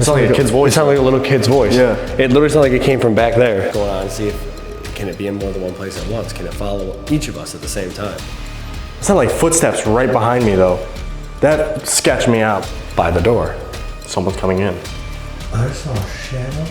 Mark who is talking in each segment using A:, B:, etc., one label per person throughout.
A: It sounded like a kid's voice.
B: It sounded like a little kid's voice.
A: Yeah.
B: It literally sounded like it came from back there. Going on and see if, can it be in more than one place at once? Can it follow each of us at the same time?
A: It sounded like footsteps right behind me though. That sketched me out.
B: By the door.
A: Someone's coming in.
B: I saw a shadow.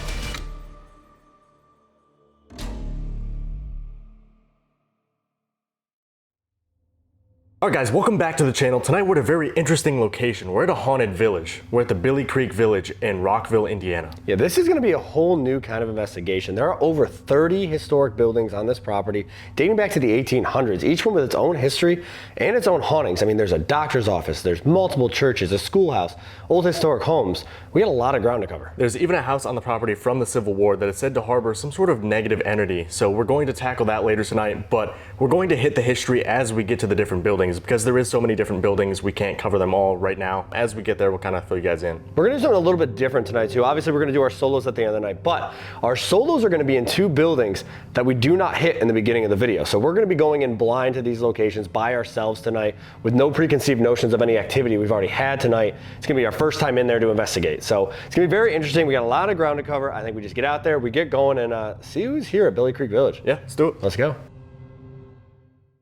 A: Alright guys, welcome back to the channel. Tonight we're at a very interesting location. We're at a haunted village. We're at the Billie Creek Village in Rockville, Indiana.
B: Yeah, this is gonna be a whole new kind of investigation. There are over 30 historic buildings on this property dating back to the 1800s, each one with its own history and its own hauntings. I mean, there's a doctor's office, there's multiple churches, a schoolhouse, old historic homes. We got a lot of ground to cover.
A: There's even a house on the property from the Civil War that is said to harbor some sort of negative entity. So we're going to tackle that later tonight, but we're going to hit the history as we get to the different buildings because there is so many different buildings. We can't cover them all right now. As we get there, we'll kind of fill you guys in.
B: We're gonna do something a little bit different tonight too. Obviously, we're gonna do our solos at the end of the night, but our solos are gonna be in two buildings that we do not hit in the beginning of the video. So we're gonna be going in blind to these locations by ourselves tonight with no preconceived notions of any activity we've already had tonight. It's gonna be our first time in there to investigate. So it's gonna be very interesting. We got a lot of ground to cover. I think we just get out there, we get going and see who's here at Billie Creek Village.
A: Yeah, let's do it.
B: Let's go.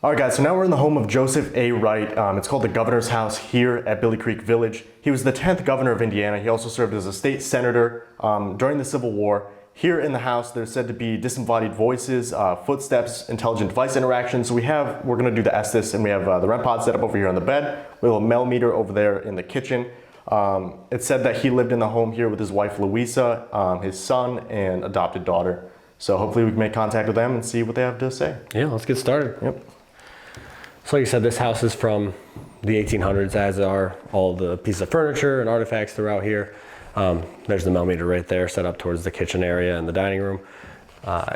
A: All right guys, so now we're in the home of Joseph A. Wright. It's called the Governor's House here at Billie Creek Village. He was the 10th governor of Indiana. He also served as a state senator during the Civil War. Here in the house, there's said to be disembodied voices, footsteps, intelligent device interactions. So we're gonna do the Estes, and we have the REM pod set up over here on the bed. We have a Mel meter over there in the kitchen. It's said that he lived in the home here with his wife Louisa, his son, and adopted daughter. So hopefully we can make contact with them and see what they have to say.
B: Yeah, let's get started.
A: Yep.
B: So like you said, this house is from the 1800s, as are all the pieces of furniture and artifacts throughout here. There's the millimeter right there set up towards the kitchen area and the dining room.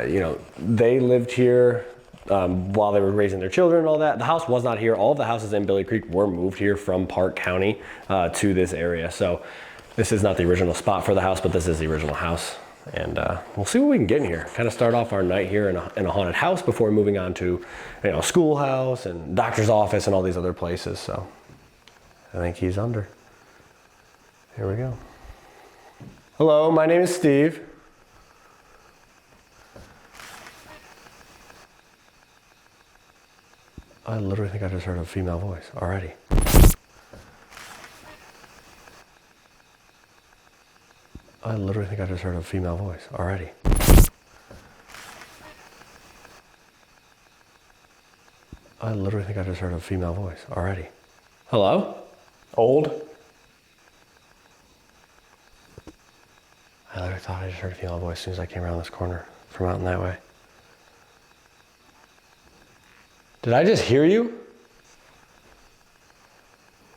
B: You know, they lived here while they were raising their children and all that. The house was not here. All of the houses in Billie Creek were moved here from Park County to this area. So this is not the original spot for the house, but this is the original house. And we'll see what we can get in here. Kind of start off our night here in a haunted house before moving on to, you know, schoolhouse and doctor's office and all these other places. So I think he's under. Here we go. Hello, my name is Steve. I literally think I just heard a female voice already. I literally think I just heard a female voice already. I literally think I just heard a female voice already. Hello?
A: Old?
B: I literally thought I just heard a female voice as soon as I came around this corner from out in that way. Did I just hear you?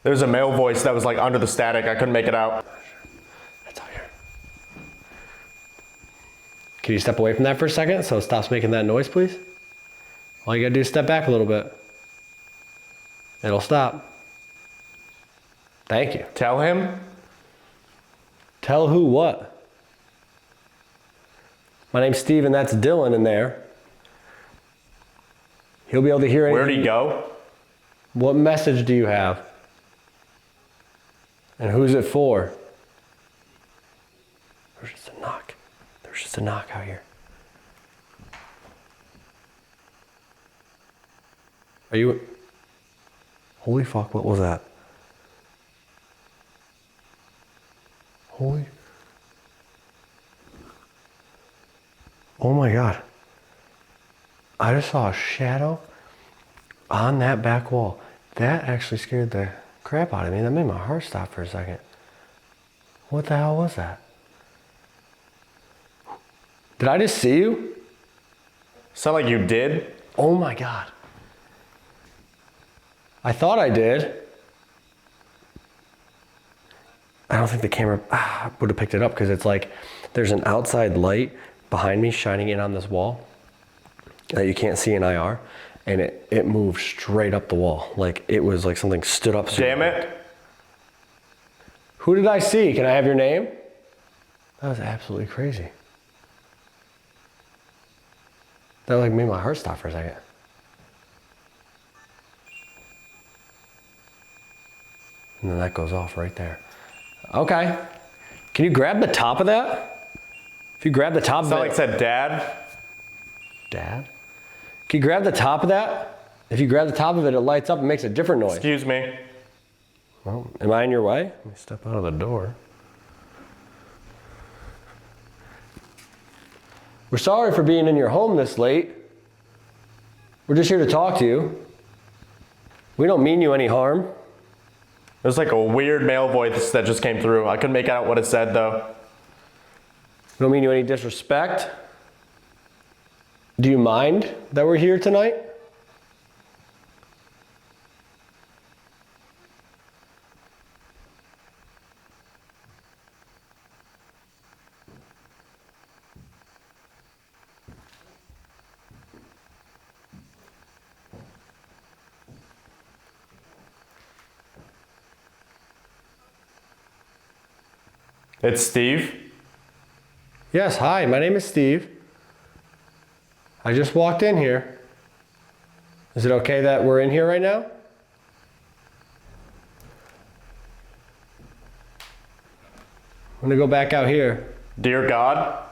A: There's a male voice that was like under the static. I couldn't make it out. Can you step away from that for a second so it stops making that noise, please? All you gotta do is step back a little bit. It'll stop. Thank you. Tell him.
B: Tell who what? My name's Steve and that's Dylan in there. He'll be able to hear anything.
A: Where'd he go?
B: What message do you have? And who's it for? There's just a knock. There's just a knock out here. Are you... Holy fuck, what was that? Holy... Oh my God. I just saw a shadow on that back wall. That actually scared the crap out of me. That made my heart stop for a second. What the hell was that? Did I just see you?
A: Sound like you did?
B: Oh my God. I thought I did. I don't think the camera would have picked it up because it's like there's an outside light behind me shining in on this wall that you can't see in IR, and it moved straight up the wall. Like it was like something stood up.
A: Damn it.
B: Who did I see? Can I have your name? That was absolutely crazy. That like made my heart stop for a second. And then that goes off right there. Okay. Can you grab the top of that? If you grab the top of it.
A: Sound like it said dad.
B: Dad? Can you grab the top of that? If you grab the top of it, it lights up and makes a different noise.
A: Excuse me.
B: Well, am I in your way? Let me step out of the door. We're sorry for being in your home this late. We're just here to talk to you. We don't mean you any harm.
A: There's like a weird male voice that just came through. I couldn't make out what it said though.
B: We don't mean you any disrespect. Do you mind that we're here tonight?
A: It's Steve.
B: Yes, hi, my name is Steve. I just walked in here. Is it okay that we're in here right now? I'm gonna go back out here.
A: Dear God.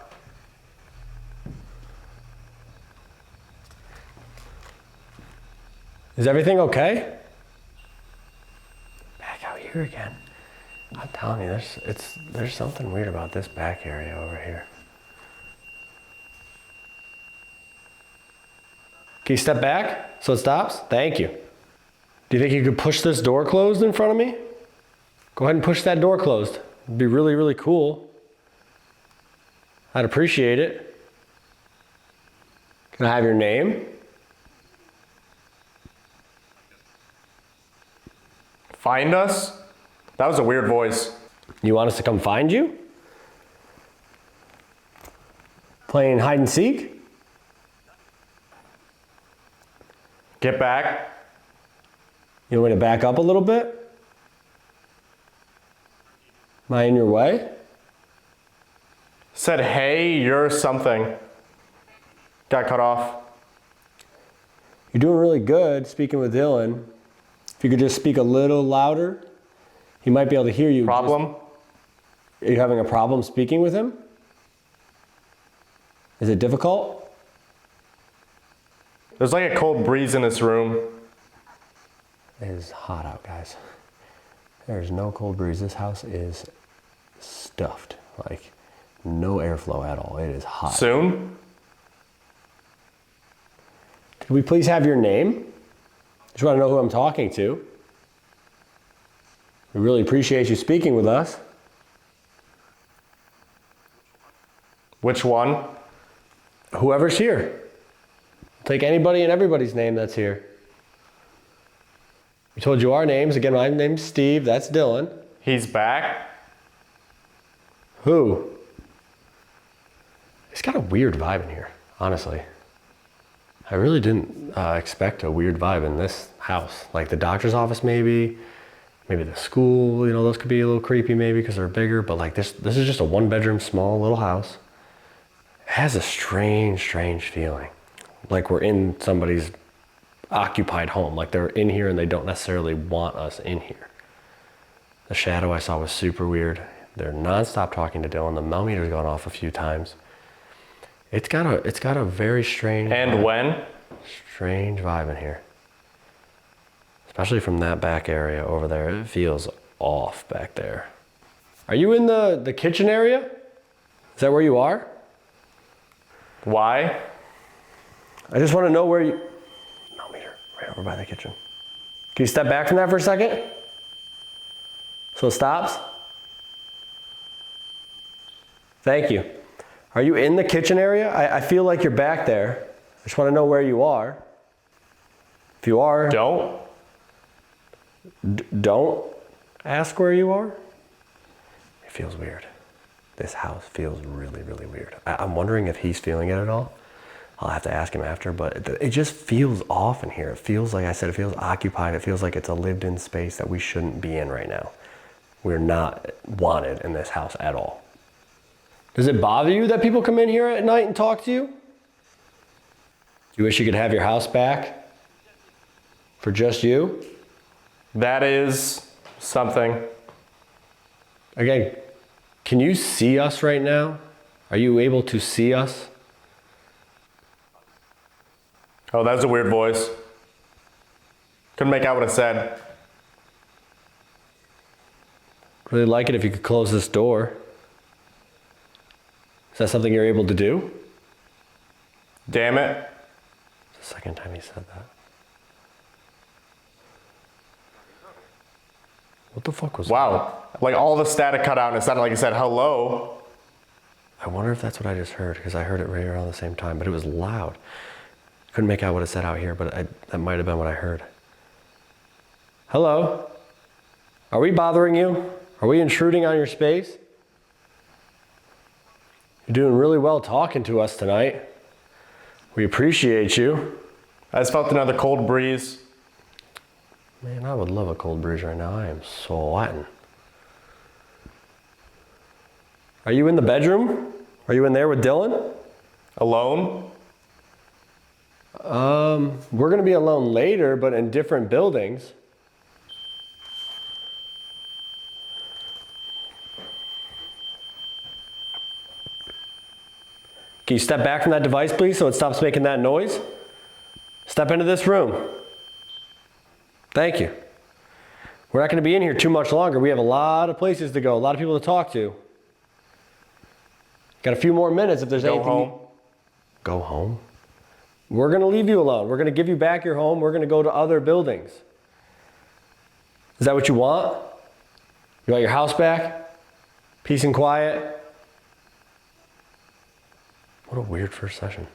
B: Is everything okay? Back out here again. I'm telling you, there's something weird about this back area over here. Can you step back so it stops? Thank you. Do you think you could push this door closed in front of me? Go ahead and push that door closed. It'd be really, really cool. I'd appreciate it. Can I have your name?
A: Find us? That was a weird voice.
B: You want us to come find you? Playing hide and seek?
A: Get back.
B: You want me to back up a little bit? Am I in your way?
A: Said, hey, you're something. Got cut off.
B: You're doing really good speaking with Dylan. If you could just speak a little louder, he might be able to hear you.
A: Problem?
B: Are you having a problem speaking with him? Is it difficult?
A: There's like a cold breeze in this room.
B: It is hot out, guys. There's no cold breeze. This house is stuffed. Like, no airflow at all. It is hot.
A: Soon?
B: Could we please have your name? Just want to know who I'm talking to. We really appreciate you speaking with us.
A: Which one?
B: Whoever's here. Take anybody and everybody's name that's here. We told you our names. Again, my name's Steve. That's Dylan.
A: He's back.
B: Who? It's got a weird vibe in here, honestly. I really didn't expect a weird vibe in this house. Like the doctor's office, maybe the school. You know, those could be a little creepy, maybe because they're bigger. But like this is just a one-bedroom, small little house. It has a strange feeling, like we're in somebody's occupied home. Like they're in here and they don't necessarily want us in here. The shadow I saw was super weird. They're nonstop talking to Dylan. The millimeter's gone off a few times. It's got a very strange strange vibe in here. Especially from that back area over there. It feels off back there. Are you in the kitchen area? Is that where you are?
A: Why?
B: I just want to know where you... Millimeter, right over by the kitchen. Can you step back from that for a second? So it stops? Thank you. Are you in the kitchen area? I feel like you're back there. I just want to know where you are. If you are...
A: Don't
B: ask where you are. It feels weird. This house feels really weird. I'm wondering if he's feeling it at all. I'll have to ask him after, but it just feels off in here. It feels, like I said, it feels occupied. It feels like it's a lived-in space that we shouldn't be in right now. We're not wanted in this house at all. Does it bother you that people come in here at night and talk to you? You wish you could have your house back for just you?
A: That is something.
B: Again, Can you see us right now? Are you able to see us?
A: Oh, that was a weird voice. Couldn't make out what it said.
B: Really like it if you could close this door. Is that something you're able to do?
A: Damn it.
B: It's the second time he said that. What the fuck was that?
A: Wow. Like all the static cut out and it sounded like he said hello.
B: I wonder if that's what I just heard, because I heard it right around the same time, but it was loud. Couldn't make out what it said out here, but that might have been what I heard. Hello? Are we bothering you? Are we intruding on your space? You're doing really well talking to us tonight. We appreciate you.
A: I just felt another cold breeze.
B: Man, I would love a cold breeze right now. I am sweating. Are you in the bedroom? Are you in there with Dylan?
A: Alone?
B: We're gonna be alone later, but in different buildings. Can you step back from that device, please, so it stops making that noise? Step into this room. Thank you. We're not going to be in here too much longer. We have a lot of places to go, a lot of people to talk to. Got a few more minutes if there's anything.
A: Go home.
B: Go home? We're going to leave you alone. We're going to give you back your home. We're going to go to other buildings. Is that what you want? You want your house back? Peace and quiet? What a weird first session.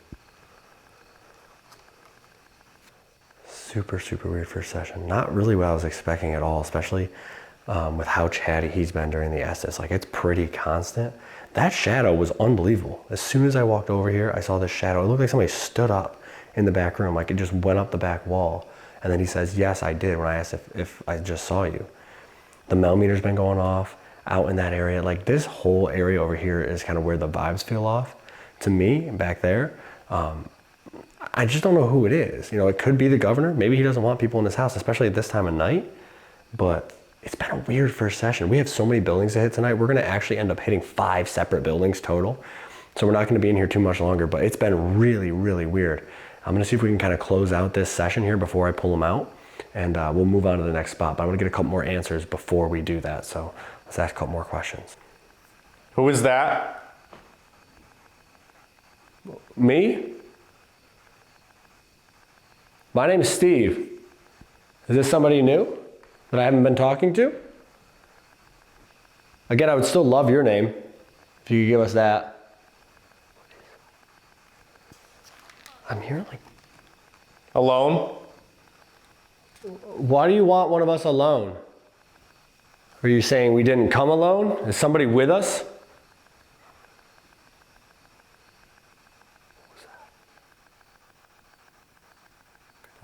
B: Super, super weird first session. Not really what I was expecting at all, especially with how chatty he's been during the Estes. Like, it's pretty constant. That shadow was unbelievable. As soon as I walked over here, I saw this shadow. It looked like somebody stood up in the back room, like it just went up the back wall. And then he says, yes, I did, when I asked if I just saw you. The millimeter's been going off out in that area. Like, this whole area over here is kind of where the vibes feel off to me back there. I just don't know who it is. You know, it could be the governor. Maybe he doesn't want people in his house, especially at this time of night. But it's been a weird first session. We have so many buildings to hit tonight. We're gonna actually end up hitting 5 separate buildings total. So we're not gonna be in here too much longer, but it's been really, really weird. I'm gonna see if we can kind of close out this session here before I pull them out, and we'll move on to the next spot. But I'm gonna get a couple more answers before we do that. So let's ask a couple more questions.
A: Who is that?
B: Me? My name is Steve. Is this somebody new that I haven't been talking to? Again, I would still love your name if you could give us that. I'm here like...
A: Alone?
B: Why do you want one of us alone? Are you saying we didn't come alone? Is somebody with us?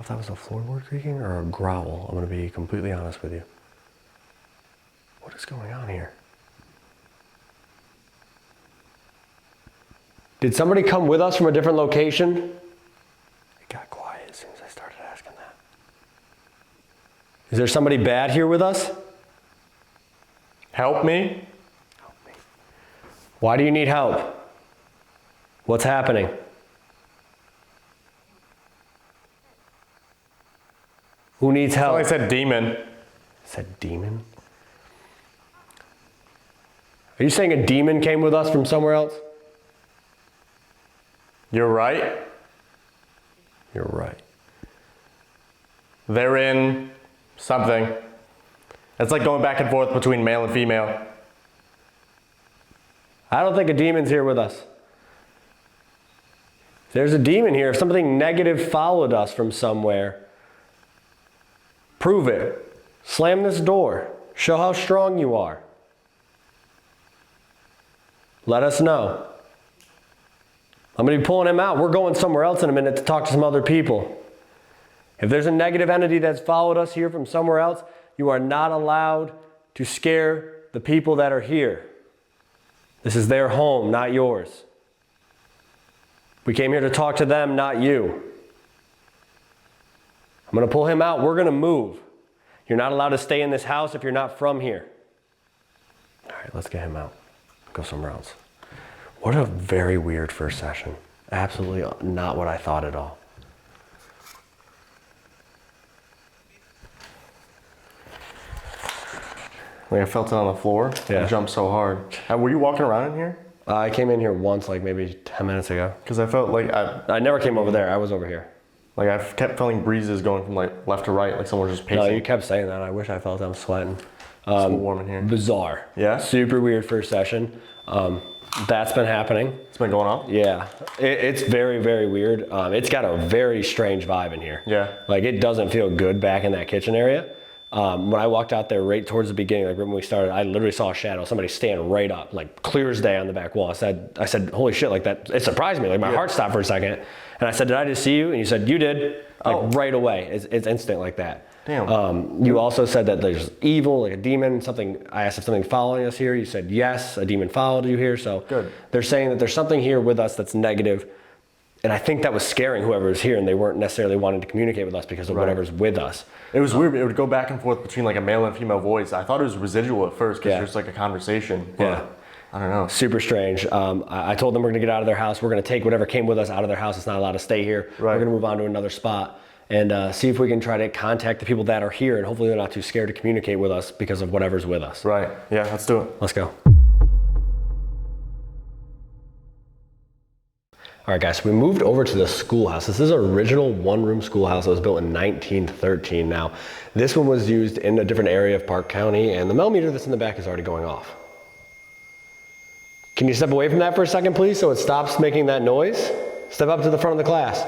B: If that was a floorboard creaking or a growl, I'm going to be completely honest with you. What is going on here? Did somebody come with us from a different location? It got quiet as soon as I started asking that. Is there somebody bad here with us?
A: Help me?
B: Help me. Why do you need help? What's happening? Who needs help?
A: I said demon.
B: Said demon? Are you saying a demon came with us from somewhere else?
A: You're right.
B: You're right.
A: They're in something. It's like going back and forth between male and female.
B: I don't think a demon's here with us. If there's a demon here, if something negative followed us from somewhere, prove it. Slam this door. Show how strong you are. Let us know. I'm going to be pulling him out. We're going somewhere else in a minute to talk to some other people. If there's a negative entity that's followed us here from somewhere else, you are not allowed to scare the people that are here. This is their home, not yours. We came here to talk to them, not you. I'm going to pull him out. We're going to move. You're not allowed to stay in this house if you're not from here. All right, let's get him out. go somewhere else. What a very weird first session. Absolutely not what I thought at all.
A: Like I felt it on the floor.
B: Yeah.
A: I jumped so hard. Were you walking around in here?
B: I came in here once, like maybe 10 minutes ago.
A: Because I felt like
B: I never came over there. I was over here.
A: like I kept feeling breezes going from like left to right, like someone was just pacing.
B: No, you kept saying that. I wish I felt I'm sweating.
A: It's so warm in here.
B: Bizarre.
A: Yeah?
B: Super weird first session. That's been happening.
A: It's been going on?
B: Yeah. It's very, very weird. It's got a very strange vibe in here.
A: Yeah.
B: Like it doesn't feel good back in that kitchen area. When I walked out there right towards the beginning, like when we started, I literally saw a shadow, somebody stand right up, like clear as day on the back wall. I said, holy shit, like that, it surprised me. Like my heart stopped for a second. And I said, did I just see you? And you said, you did. Like right away. It's instant like that.
A: Damn.
B: You also said that there's evil, like a demon, something. I asked if something following us here. You said, yes, a demon followed you here. So
A: good.
B: They're saying that there's something here with us that's negative. And I think that was scaring whoever was here, and they weren't necessarily wanting to communicate with us because of whatever's with us.
A: It was weird. It would go back and forth between like a male and female voice. I thought it was residual at first because there's like a conversation.
B: Yeah.
A: I don't know.
B: Super strange. I told them we're gonna get out of their house. We're gonna take whatever came with us out of their house. It's not allowed to stay here.
A: Right.
B: We're gonna move on to another spot and see if we can try to contact the people that are here, and hopefully they're not too scared to communicate with us because of whatever's with us.
A: Right. Yeah, let's do it.
B: Let's go. All right, guys, so we moved over to the schoolhouse. This is an original one-room schoolhouse that was built in 1913. Now, this one was used in a different area of Park County, and the millimeter that's in the back is already going off. Can you step away from that for a second, please, so it stops making that noise? Step up to the front of the class.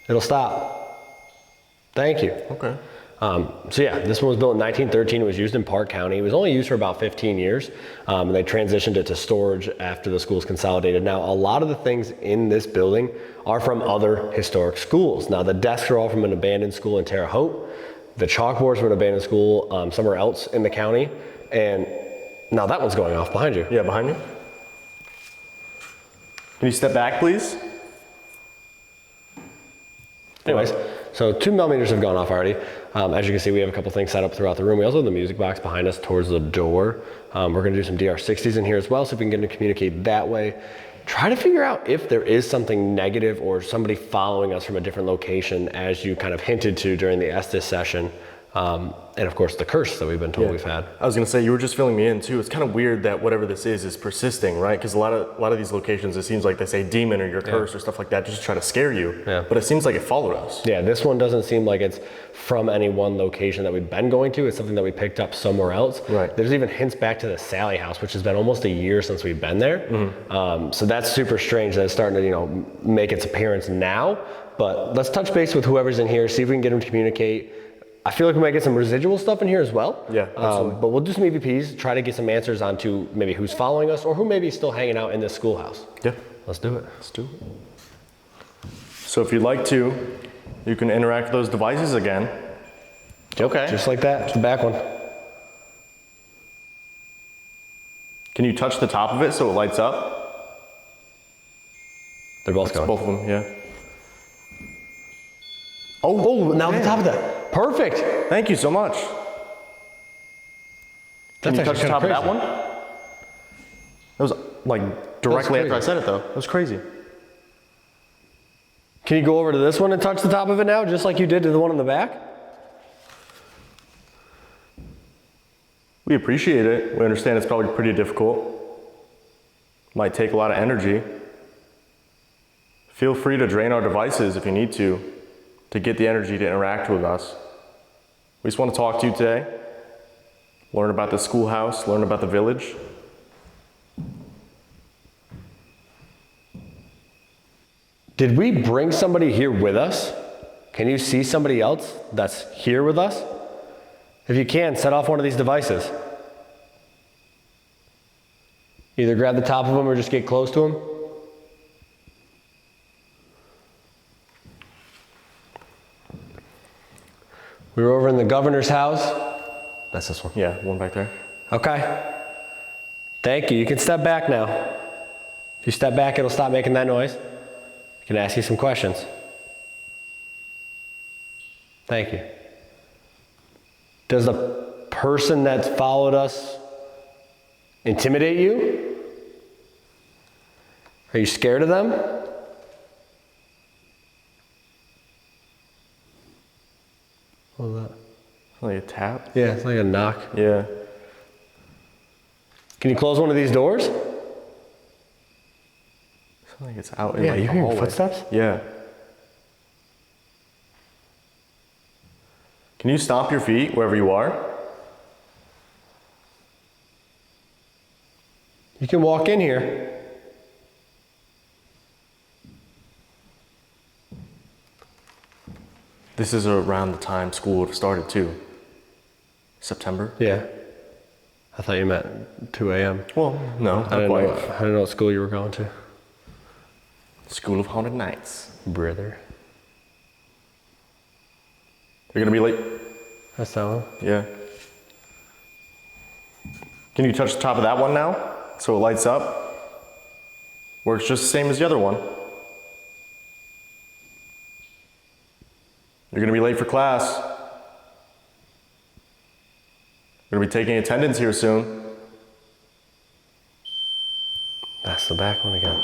B: It'll stop. Thank you.
A: Okay.
B: So yeah, this one was built in 1913. It was used in Park County. It was only used for about 15 years. And they transitioned it to storage after the schools consolidated. Now, a lot of the things in this building are from other historic schools. Now, the desks are all from an abandoned school in Terre Haute. The chalkboards from an abandoned school somewhere else in the county. And now that one's going off behind you.
A: Yeah, behind you. Can you step back, please?
B: Anyways, so 2 millimeters have gone off already. As you can see, we have a couple things set up throughout the room. We also have the music box behind us towards the door. We're gonna do some DR60s in here as well, so if we can get them to communicate that way. Try to figure out if there is something negative or somebody following us from a different location, as you kind of hinted to during the Estes session. And of course the curse that we've been told we've had.
A: I was gonna say, you were just filling me in too. It's kind of weird that whatever this is persisting, right? Because a lot of these locations, it seems like they say demon or your curse or stuff like that, just to try to scare you.
B: Yeah.
A: But it seems like it followed us.
B: Yeah, this one doesn't seem like it's from any one location that we've been going to. It's something that we picked up somewhere else.
A: Right.
B: There's even hints back to the Sallie House, which has been almost a year since we've been there. Mm-hmm. So that's super strange that it's starting to, make its appearance now. But let's touch base with whoever's in here, see if we can get them to communicate. I feel like we might get some residual stuff in here as well.
A: Yeah, absolutely.
B: But we'll do some EVPs, try to get some answers onto maybe who's following us or who may be still hanging out in this schoolhouse.
A: Yeah.
B: Let's do it.
A: Let's do it. So if you'd like to, you can interact with those devices again. Okay.
B: Just like that, the back one.
A: Can you touch the top of it so it lights up?
B: They're both going.
A: Both of them, yeah.
B: Oh, now the top of that. Perfect.
A: Thank you so much. Can you touch the top of that one? That was like directly after I said it though. That was crazy.
B: Can you go over to this one and touch the top of it now, just like you did to the one in the back?
A: We appreciate it. We understand it's probably pretty difficult. Might take a lot of energy. Feel free to drain our devices if you need to get the energy to interact with us. We just want to talk to you today, learn about the schoolhouse, learn about the village.
B: Did we bring somebody here with us? Can you see somebody else that's here with us? If you can, set off one of these devices. Either grab the top of them or just get close to them. We were over in the governor's house. That's this one.
A: Yeah, one back there.
B: Okay. Thank you. You can step back now. If you step back, it'll stop making that noise. I can ask you some questions. Thank you. Does the person that followed us intimidate you? Are you scared of them? What was that?
A: Like a tap?
B: Yeah, it's like a knock.
A: Yeah.
B: Can you close one of these doors?
A: It's like it's out in
B: Yeah,
A: like
B: you
A: the
B: hearing
A: hallway.
B: footsteps?
A: Yeah. Can you stomp your feet wherever you are?
B: You can walk in here.
A: This is around the time school would have started too. September?
B: Yeah. I thought you meant 2 a.m.
A: Well, no,
B: I didn't know what school you were going to.
A: School of Haunted Nights.
B: Brother.
A: You're gonna be late?
B: That's that one.
A: Yeah. Can you touch the top of that one now? So it lights up? Works just the same as the other one. You're gonna be late for class. You're gonna be taking attendance here soon.
B: That's the back one again.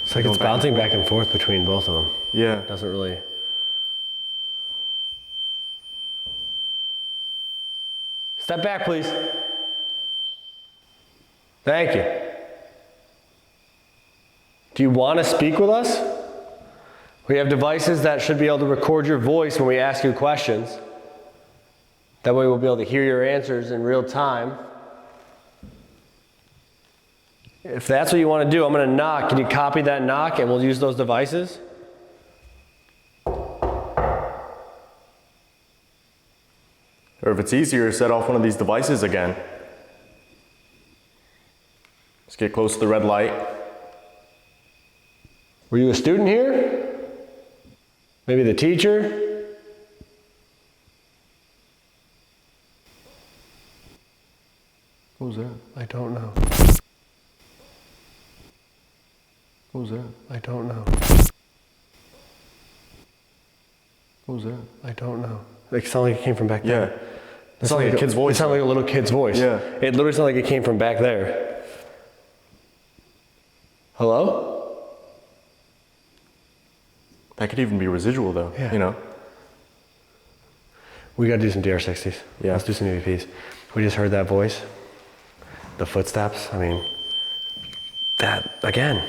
B: It's like it's bouncing back and forth between both of them.
A: Yeah.
B: It doesn't really. Step back, please. Thank you. Do you want to speak with us? We have devices that should be able to record your voice when we ask you questions. That way we'll be able to hear your answers in real time. If that's what you want to do, I'm going to knock. Can you copy that knock and we'll use those devices?
A: Or if it's easier, set off one of these devices again. Just get close to the red light.
B: Were you a student here? Maybe the teacher?
A: What was that?
B: I don't know.
A: What was that?
B: I don't know.
A: What was that?
B: I don't know. It sounded like it came from back there.
A: Yeah. It sounded like a kid's voice.
B: It sounded like a little kid's voice.
A: Yeah.
B: It literally sounded like it came from back there. Hello?
A: That could even be residual though,
B: Yeah.
A: you know?
B: We gotta do some DR60s.
A: Yeah.
B: Let's do some EVPs. We just heard that voice. The footsteps. I mean, that, again.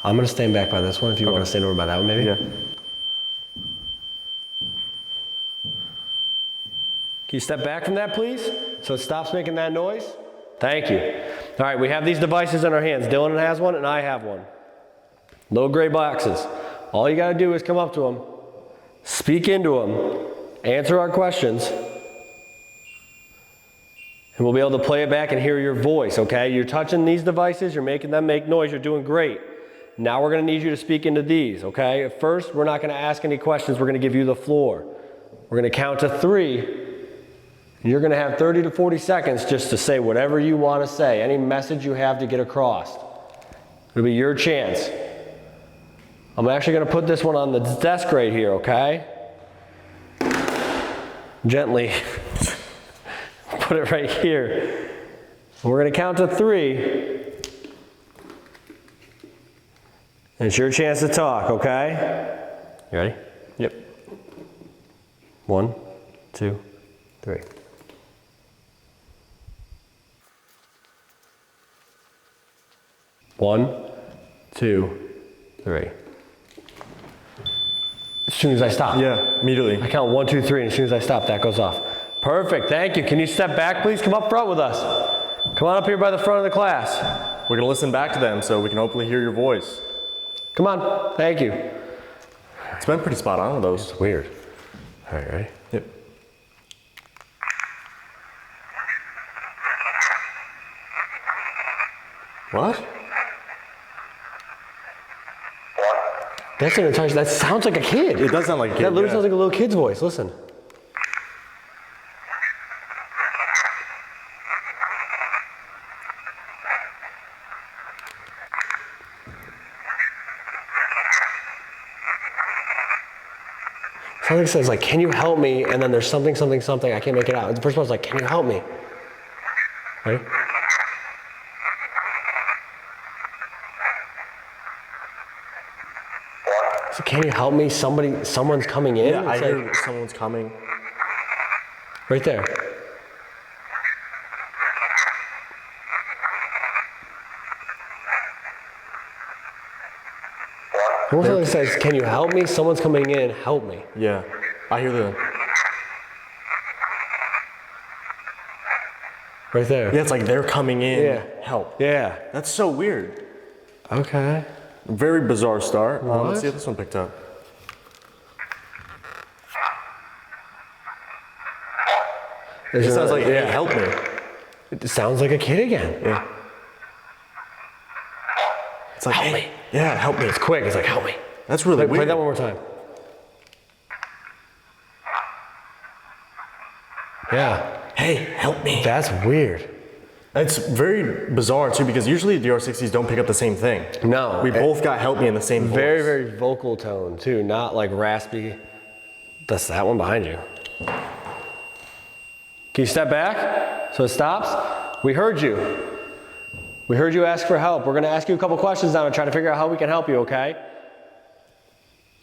B: I'm gonna stand back by this one if you wanna stand over by that one maybe.
A: Yeah.
B: Can you step back from that, please? So it stops making that noise? Thank you. All right, we have these devices in our hands. Dylan has one and I have one. Little gray boxes. All you gotta do is come up to them, speak into them, answer our questions, and we'll be able to play it back and hear your voice, okay? You're touching these devices, you're making them make noise, you're doing great. Now we're gonna need you to speak into these, okay? At first, we're not gonna ask any questions, we're gonna give you the floor. We're gonna count to 3. You're gonna have 30 to 40 seconds just to say whatever you wanna say, any message you have to get across. It'll be your chance. I'm actually gonna put this one on the desk right here, okay? Gently put it right here. We're gonna count to 3. And it's your chance to talk, okay? You ready?
A: Yep.
B: 1, 2, 3. One, 2, 3. As soon as I stop.
A: Yeah, immediately.
B: I count 1, 2, 3, and as soon as I stop, that goes off. Perfect, thank you. Can you step back, please? Come up front with us. Come on up here by the front of the class.
A: We're gonna listen back to them so we can hopefully hear your voice.
B: Come on, thank you.
A: It's been pretty spot on with those.
B: It's weird. All right, ready?
A: Yep. What?
B: That's an entire, that sounds like a kid.
A: It does sound like a kid.
B: That literally
A: yeah.
B: sounds like a little kid's voice, listen. Something says like, can you help me? And then there's something, something, something, I can't make it out. The first one's like, can you help me? Ready? So can you help me? Someone's coming in.
A: Yeah, I
B: It's
A: hear someone's coming.
B: right there. Almost like it says, can you help me? Someone's coming in, help me.
A: Yeah, I hear the.
B: Right there.
A: Yeah, it's like they're coming in.
B: Yeah.
A: Help.
B: Yeah.
A: That's so weird.
B: Okay.
A: Very bizarre start.
B: What?
A: Let's see if this one picked up. It sounds like, hey, help me.
B: It sounds like a kid again.
A: Yeah. It's like,
B: Help
A: hey,
B: me.
A: yeah, help me.
B: It's quick. It's like, help me.
A: That's really
B: Play
A: weird.
B: that one more time. Yeah.
A: Hey, help me.
B: That's weird.
A: It's very bizarre too because usually DR60s don't pick up the same thing.
B: No.
A: We both got help me in the same voice.
B: Very, very vocal tone too. Not like raspy. That's that one behind you. Can you step back so it stops? We heard you. We heard you ask for help. We're going to ask you a couple questions now to try to figure out how we can help you, okay?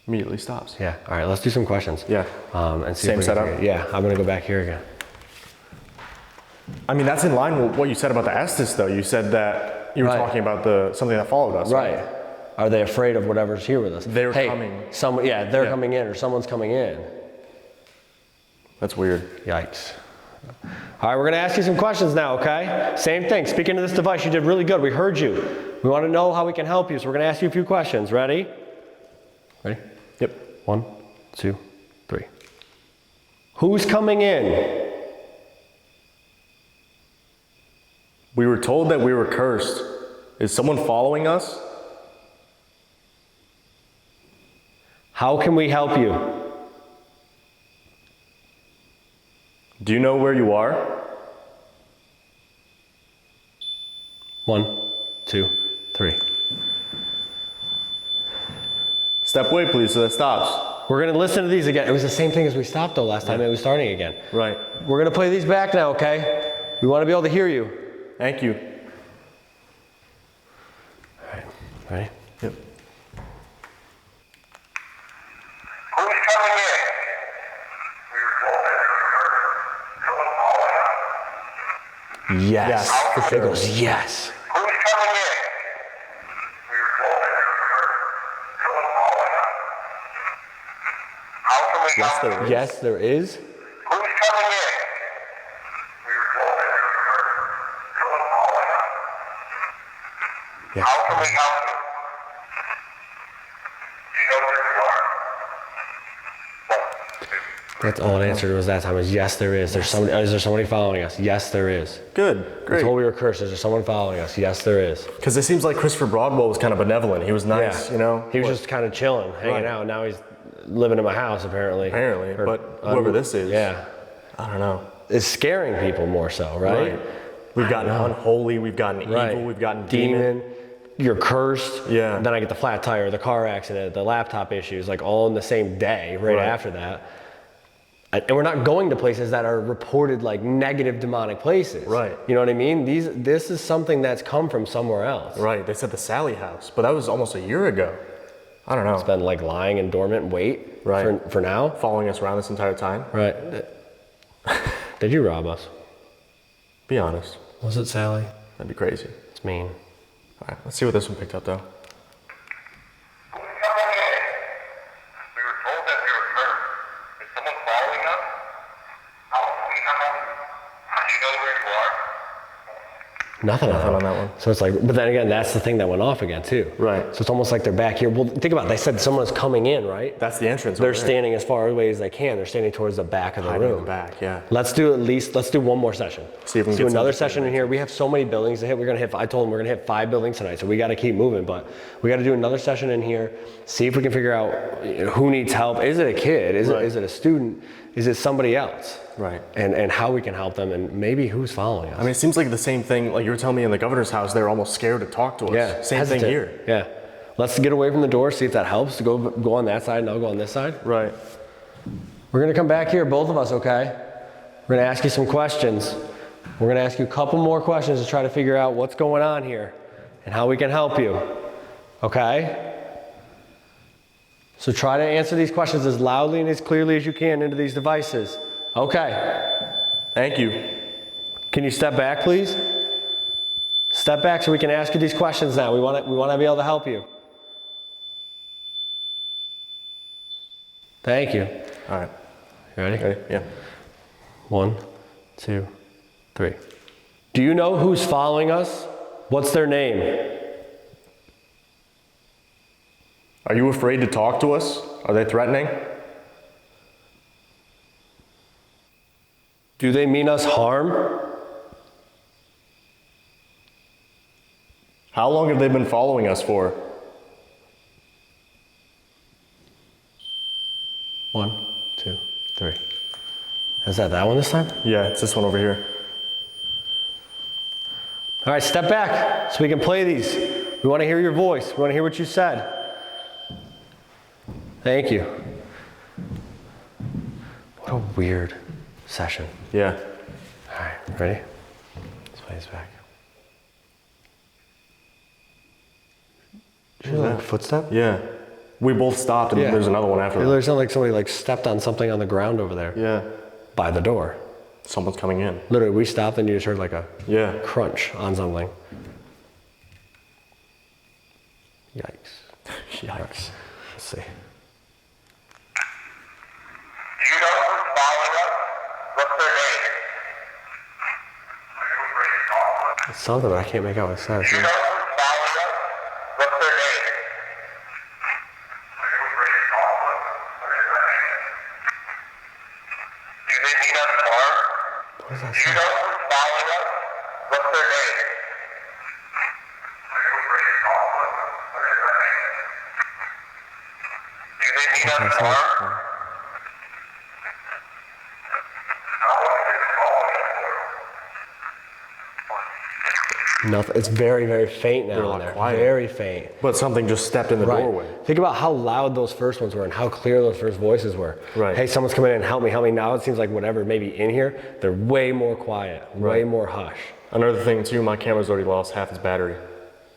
A: Immediately stops.
B: Yeah. All right, let's do some questions.
A: Yeah.
B: And see
A: Same
B: if we can
A: setup?
B: figure it. Yeah, I'm going to go back here again.
A: I mean, that's in line with what you said about the Estes though. You said that you were
B: Right.
A: talking about something that followed us.
B: Right. Are they afraid of whatever's here with us?
A: They're coming.
B: They're
A: Yeah.
B: coming in or someone's coming in.
A: That's weird.
B: Yikes. All right, we're going to ask you some questions now, okay? Same thing. Speaking to this device, you did really good. We heard you. We want to know how we can help you, so we're going to ask you a few questions. Ready? Ready?
A: Yep.
B: 1, 2, 3. Who's coming in?
A: We were told that we were cursed. Is someone following us?
B: How can we help you?
A: Do you know where you are?
B: 1, 2, 3.
A: Step away, please, so that stops.
B: We're going to listen to these again. It was the same thing as we stopped though last time. It was starting again.
A: Right.
B: We're going to play these back now, okay? We want to be able to hear you.
A: Thank you.
B: All right. Ready?
A: Yep.
C: Who's coming in?
B: Yes.
A: Yes, for
B: It
A: sure.
B: goes, yes.
C: Who's coming in? How can we
A: Yes,
C: help
A: there
C: you?
A: is.
B: Yes, there is.
C: Who's coming in?
B: Yes.
C: How can we help you? You know where you are.
B: That's all it answered was that time is yes, there is. There's somebody. Is there somebody following us? Yes, there is.
A: Good.
B: We
A: Great.
B: told we were cursed. Is there someone following us? Yes, there is.
A: Because it seems like Christopher Broadwell was kind of benevolent. He was nice, you know?
B: He was just kind of chilling, hanging
A: Right.
B: out. Now he's living in my house, apparently.
A: Apparently,
B: Or-
A: but whoever this is.
B: Yeah.
A: I don't know.
B: It's scaring people more so, right?
A: We've gotten unholy, we've gotten
B: Right.
A: evil, we've gotten demon.
B: You're cursed.
A: Yeah.
B: Then I get the flat tire, the car accident, the laptop issues, like all in the same day, right
A: Right.
B: after that. And we're not going to places that are reported like negative demonic places.
A: Right.
B: You know what I mean? This is something that's come from somewhere else.
A: Right, they said the Sallie House, but that was almost a year ago. I don't know.
B: It's been like lying in dormant wait
A: Right.
B: for now.
A: Following us around this entire time.
B: Right. Did you rob us?
A: Be honest.
B: Was it Sally?
A: That'd be crazy.
B: It's mean.
A: All right, let's see what this one picked up though.
C: Who's coming in? We were told that we were cursed. Is someone following us? How can we help you? Do you know where you are?
B: Nothing
A: Nothing on that one.
B: So it's like, but then again, that's the thing that went off again too.
A: Right.
B: So it's almost like they're back here. Well, think about it. They said someone's coming in, right?
A: That's the entrance.
B: They're
A: over there.
B: standing as far away as they can. They're standing towards the back of the
A: Hiding in
B: room.
A: the back, yeah.
B: Let's do one more session.
A: See if we can
B: Let's do
A: get some
B: another
A: interesting
B: session in here. We have so many buildings to hit. We're gonna hit. I told them we're gonna hit 5 buildings tonight, so we got to keep moving. But we got to do another session in here. See if we can figure out who needs help. Is it a kid? Is
A: Right.
B: it a student? Is it somebody else?
A: Right.
B: And how we can help them, and maybe who's following us.
A: I mean, it seems like the same thing, like you were telling me in the governor's house, they were almost scared to talk to us.
B: Yeah,
A: Same
B: hesitant.
A: thing here.
B: Yeah, let's get away from the door. See if that helps. To go on that side, and I'll go on this side.
A: Right.
B: We're gonna come back here, both of us, okay? We're gonna ask you some questions. We're gonna ask you a couple more questions to try to figure out what's going on here and how we can help you, okay? So try to answer these questions as loudly and as clearly as you can into these devices. Okay.
A: Thank you.
B: Can you step back, please? Step back so we can ask you these questions now. We want to be able to help you. Thank you.
A: All right.
B: You ready?
A: Ready? Yeah.
B: 1, 2, 3. Do you know who's following us? What's their name?
A: Are you afraid to talk to us? Are they threatening?
B: Do they mean us harm?
A: How long have they been following us for?
B: 1, 2, 3. Is that one this time?
A: Yeah, it's this one over here.
B: All right, step back so we can play these. We want to hear your voice. We want to hear what you said. Thank you. What a weird session.
A: Yeah.
B: All right, ready? Let's play this back. Did you hear that footstep?
A: Yeah. We both stopped and there's another one after
B: It
A: that.
B: literally sounded like somebody stepped on something on the ground over there.
A: Yeah.
B: By the door.
A: Someone's coming in.
B: Literally, we stopped and you just heard like a crunch on something. Yikes.
A: Yikes.
B: Let's see.
C: Do you know who's following us? What's their name?
B: It's something, but I can't make out what it says.
C: Do you know who's following us? What's their name? Do they mean us harm?
B: What does that
C: Do you
B: say?
C: know who's following us? What's their name? Do they mean us harm?
B: Nothing. It's very, very faint now.
A: They're a lot
B: in there.
A: quiet.
B: Very faint.
A: But something just stepped in the doorway.
B: Think about how loud those first ones were and how clear those first voices were.
A: Right.
B: Hey, someone's coming in, help me, help me. Now it seems like whatever may be in here, they're way more quiet, way more hush.
A: Another thing too, my camera's already lost half its battery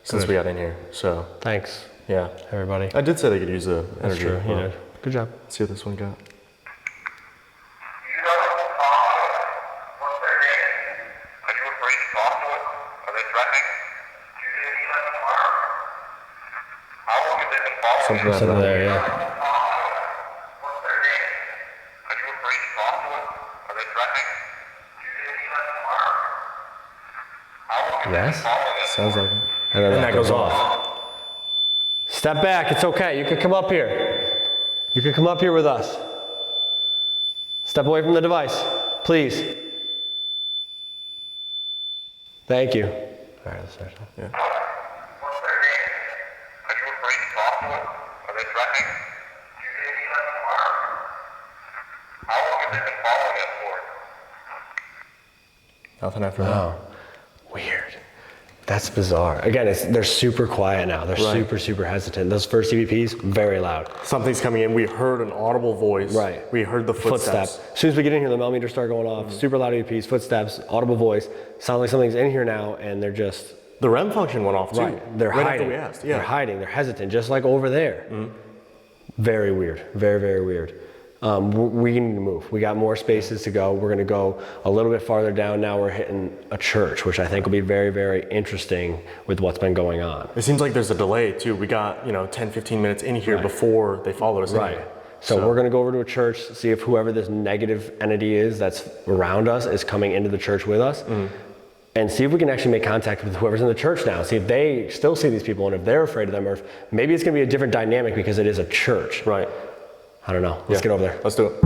A: since we got in here. So
B: Thanks,
A: yeah.
B: everybody.
A: I did say they could use the
B: That's
A: energy.
B: true. You
A: Well,
B: did. Good job.
A: Let's see what this one got.
C: Do you know who's following us? What's their name? Are you afraid to talk to us? Are they threatening? Do they mean us harm? How long have they been following
A: Something
C: us?
A: like
B: Something
A: that.
B: there, yeah.
C: What's their name? Are you afraid to talk to us? Are they threatening? Do they mean us harm? How long have they
B: Yes?
C: been following us?
A: Sounds like it.
B: And then
A: And that goes off.
B: Step back. It's okay. You can come up here. You can come up here with us. Step away from the device, please. Thank you. All right, let's start.
A: Yeah.
C: What's their name? Are you afraid to talk to us? Are they threatening? Do they mean us harm? How long have they been following us for?
A: Nothing after that.
B: Oh, weird. That's bizarre. Again, they're super quiet now. They're super, super hesitant. Those first EVPs, very loud.
A: Something's coming in. We heard an audible voice.
B: Right.
A: We heard the footsteps.
B: As soon as we get in here, the millimeters start going off. Super loud EVPs, footsteps, audible voice. Sounds like something's in here now, and they're just
A: The REM function went off too.
B: They're
A: right
B: hiding.
A: After we asked.
B: They're
A: Yeah.
B: hiding. They're hesitant, just like over there. Very weird. Very, very weird. We need to move. We got more spaces to go. We're going to go a little bit farther down. Now we're hitting a church, which I think will be very, very interesting with what's been going on.
A: It seems like there's a delay too. We got 10, 15 minutes in here before they followed us.
B: Right.
A: In.
B: So we're going to go over to a church, see if whoever this negative entity is that's around us is coming into the church with us. And see if we can actually make contact with whoever's in the church now. See if they still see these people and if they're afraid of them, or if maybe it's going to be a different dynamic because it is a church.
A: Right.
B: I don't know. Let's get over there.
A: Let's do it.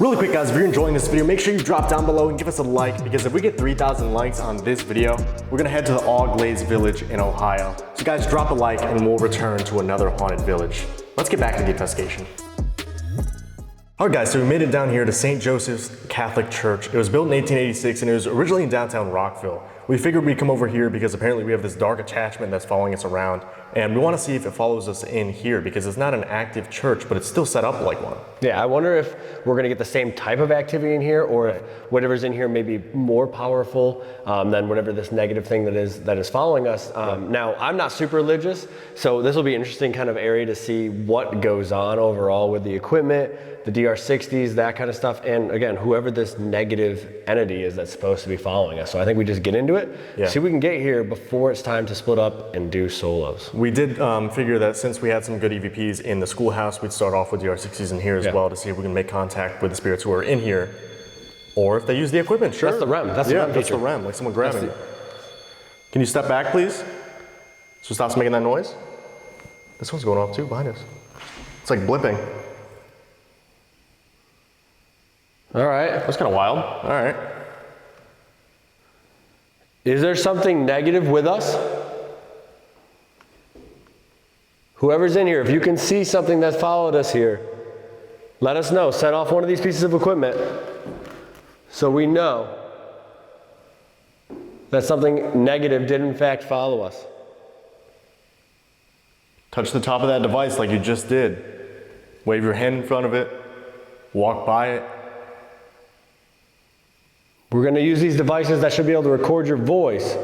A: Really quick guys, if you're enjoying this video, make sure you drop down below and give us a like, because if we get 3,000 likes on this video, we're gonna head to the All Glades Village in Ohio. So guys, drop a like and we'll return to another haunted village. Let's get back to the investigation. Alright guys, so we made it down here to St. Joseph's Catholic Church. It was built in 1886 and it was originally in downtown Rockville. We figured we'd come over here because apparently we have this dark attachment that's following us around. and we want to see if it follows us in here because it's not an active church, but it's still set up like one.
B: Yeah, I wonder if we're gonna get the same type of activity in here, or if whatever's in here may be more powerful than whatever this negative thing that is following us. Now, I'm not super religious, so this will be an interesting kind of area to see what goes on overall with the equipment, the DR60s, that kind of stuff, and again, whoever this negative entity is that's supposed to be following us. So I think we just get into it, see if we can get here before it's time to split up and do solos.
A: We did figure that since we had some good EVPs in the schoolhouse, we'd start off with DR60s in here as well to see if we can make contact with the spirits who are in here, or if they use the equipment. Sure.
B: That's the REM. That's the REM
A: that's
B: feature.
A: the REM, like someone grabbing you. Can you step back, please? So it stops making that noise. This one's going off too behind us. It's like blipping.
B: All right.
A: That's kind of wild. All right.
B: Is there something negative with us? Whoever's in here, if you can see something that followed us here, let us know. Set off one of these pieces of equipment so we know that something negative did in fact follow us.
A: Touch the top of that device like you just did. Wave your hand in front of it. Walk by it.
B: We're going to use these devices that should be able to record your voice.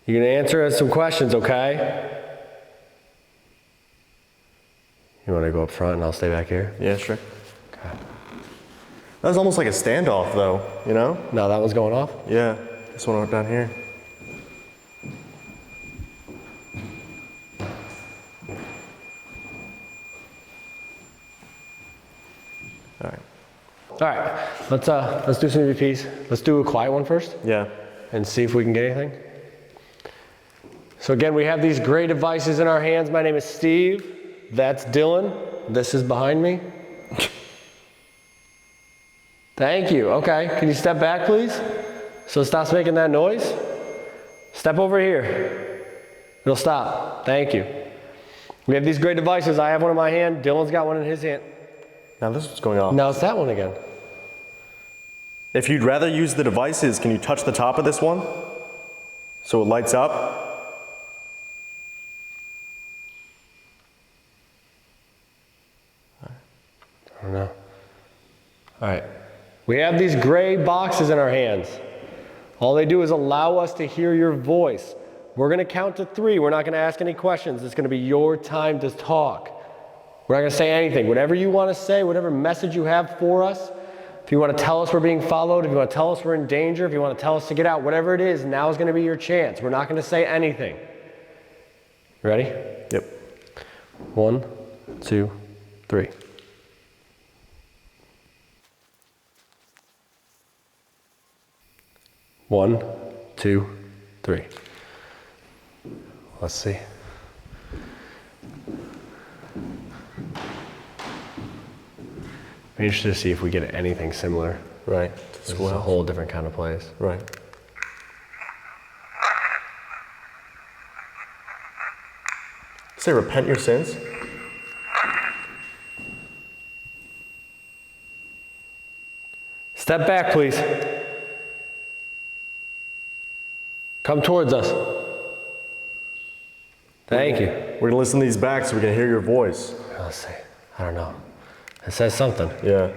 B: You're going to answer us some questions, okay? You want to go up front and I'll stay back here?
A: Yeah, sure.
B: Okay.
A: That was almost like a standoff though, you know?
B: Now that one's going off?
A: Yeah, this one down here. All right.
B: All right, let's do some EVPs. Let's do a quiet one first.
A: Yeah.
B: And see if we can get anything. So again, we have these great devices in our hands. My name is Steve. That's Dylan. This is behind me. Thank you. Okay, can you step back, please? So it stops making that noise. Step over here. It'll stop. Thank you. We have these great devices. I have one in my hand. Dylan's got one in his hand.
A: Now this one's going off.
B: Now it's that one again.
A: If you'd rather use the devices, can you touch the top of this one so it lights up?
B: I don't know. All right. We have these gray boxes in our hands. All they do is allow us to hear your voice. We're going to count to 3. We're not going to ask any questions. It's going to be your time to talk. We're not going to say anything. Whatever you want to say, whatever message you have for us, if you want to tell us we're being followed, if you want to tell us we're in danger, if you want to tell us to get out, whatever it is, now is going to be your chance. We're not going to say anything. Ready?
A: Yep.
B: 1, 2, 3. One, 2, 3. Let's see. I'm interested to see if we get anything similar.
A: Right.
B: This is a whole different kind of place.
A: Right. Say, repent your sins.
B: Step back, please. Come towards us. Thank you.
A: We're gonna listen to these back so we can hear your voice.
B: Let's see. I don't know. It says something.
A: Yeah.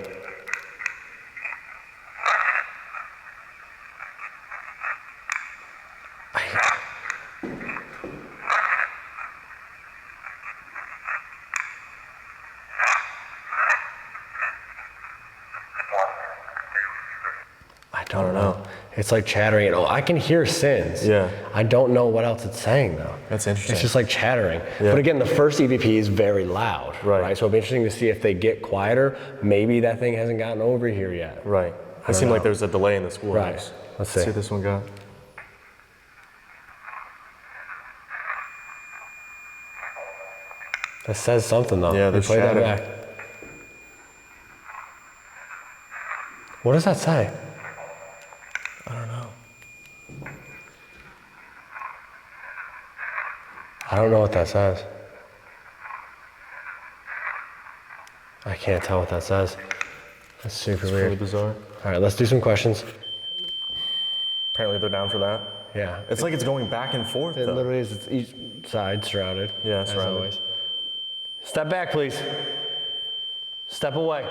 B: I don't know. It's like chattering. Oh, I can hear sins.
A: Yeah.
B: I don't know what else it's saying though.
A: That's interesting.
B: It's just like chattering.
A: Yeah.
B: But again, the first EVP is very loud.
A: Right.
B: So it'll be interesting to see if they get quieter. Maybe that thing hasn't gotten over here yet.
A: Right. It seemed like there was a delay in the schoolhouse.
B: Right. Let's see.
A: See what this one got.
B: That says something though.
A: Yeah, they're
B: play that
A: chatting.
B: back. What does that say?
A: I don't know.
B: I don't know what that says. I can't tell what that says. That's super
A: It's
B: weird.
A: really bizarre.
B: All right, let's do some questions.
A: Apparently they're down for that.
B: Yeah.
A: It's like it's going back and forth,
B: It
A: though.
B: literally is. It's each side surrounded.
A: Yeah,
B: as
A: surrounded.
B: always. Step back, please. Step away.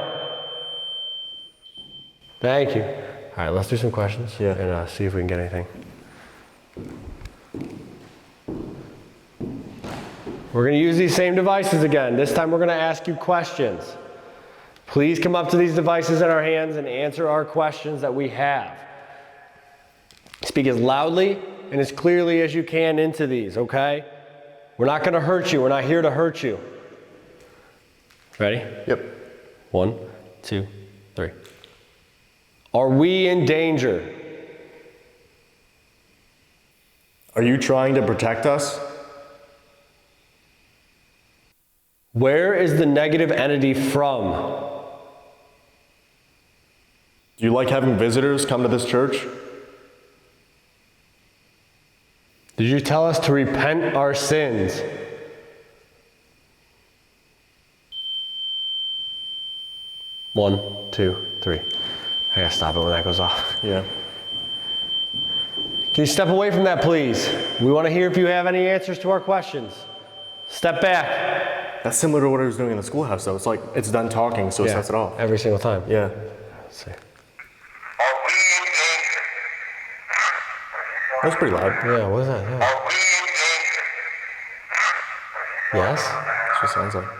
B: Thank you. All right, let's do some questions.
A: Yeah.
B: And see if we can get anything. We're going to use these same devices again. This time we're going to ask you questions. Please come up to these devices in our hands and answer our questions that we have. Speak as loudly and as clearly as you can into these, okay? We're not going to hurt you. We're not here to hurt you. Ready?
A: Yep.
B: 1, 2, 3. Are we in danger?
A: Are you trying to protect us?
B: Where is the negative entity from?
A: Do you like having visitors come to this church?
B: Did you tell us to repent our sins? One, 2, 3. I gotta stop it when that goes off.
A: Yeah.
B: Can you step away from that, please? We want to hear if you have any answers to our questions. Step back.
A: That's similar to what I was doing in the schoolhouse, though. It's like it's done talking, so it sets it off.
B: Every single time.
A: Yeah.
B: Let's see.
C: Are we in danger?
A: That's pretty loud.
B: Yeah, what is that? Yeah.
C: Are we in danger?
B: Yes?
A: That's what it sounds like.
C: Where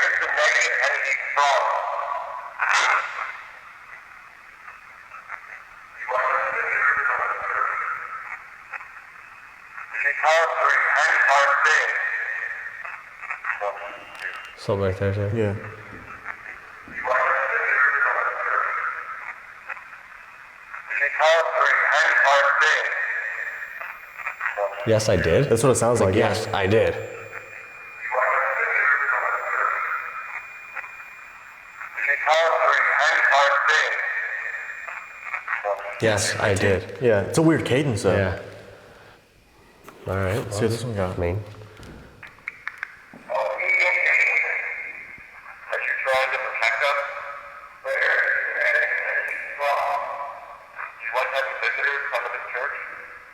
C: is the negative entity from? Did you tell us to repent our sins?
B: Something like that, yeah.
A: Yeah.
C: Did you tell us to repent our sins?
B: Yes, I did.
A: That's what it sounds like.
B: Yes, I did.
C: Did you tell us to repent our sins?
B: Yes, I did.
A: Yeah. It's a weird cadence, though.
B: Yeah. All right.
A: Let's see what this one got.
B: I mean,
C: Are we in danger? Are you trying to protect us? Where is the negative entity from? Do you like having visitors come to this church?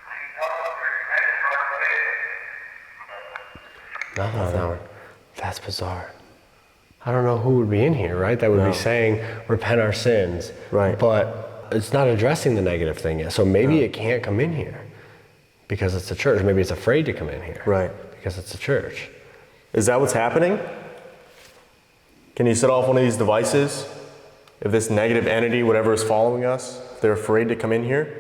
C: Did you tell us to repent our sins?
B: nothing on that one. That's bizarre. I don't know who would be in here, right? That would be saying, repent our sins.
A: Right.
B: But it's not addressing the negative thing yet. So maybe it can't come in here because it's a church. Maybe it's afraid to come in here.
A: Right.
B: Because it's a church.
A: Is that what's happening? Can you set off one of these devices? If this negative entity, whatever is following us, if they're afraid to come in here?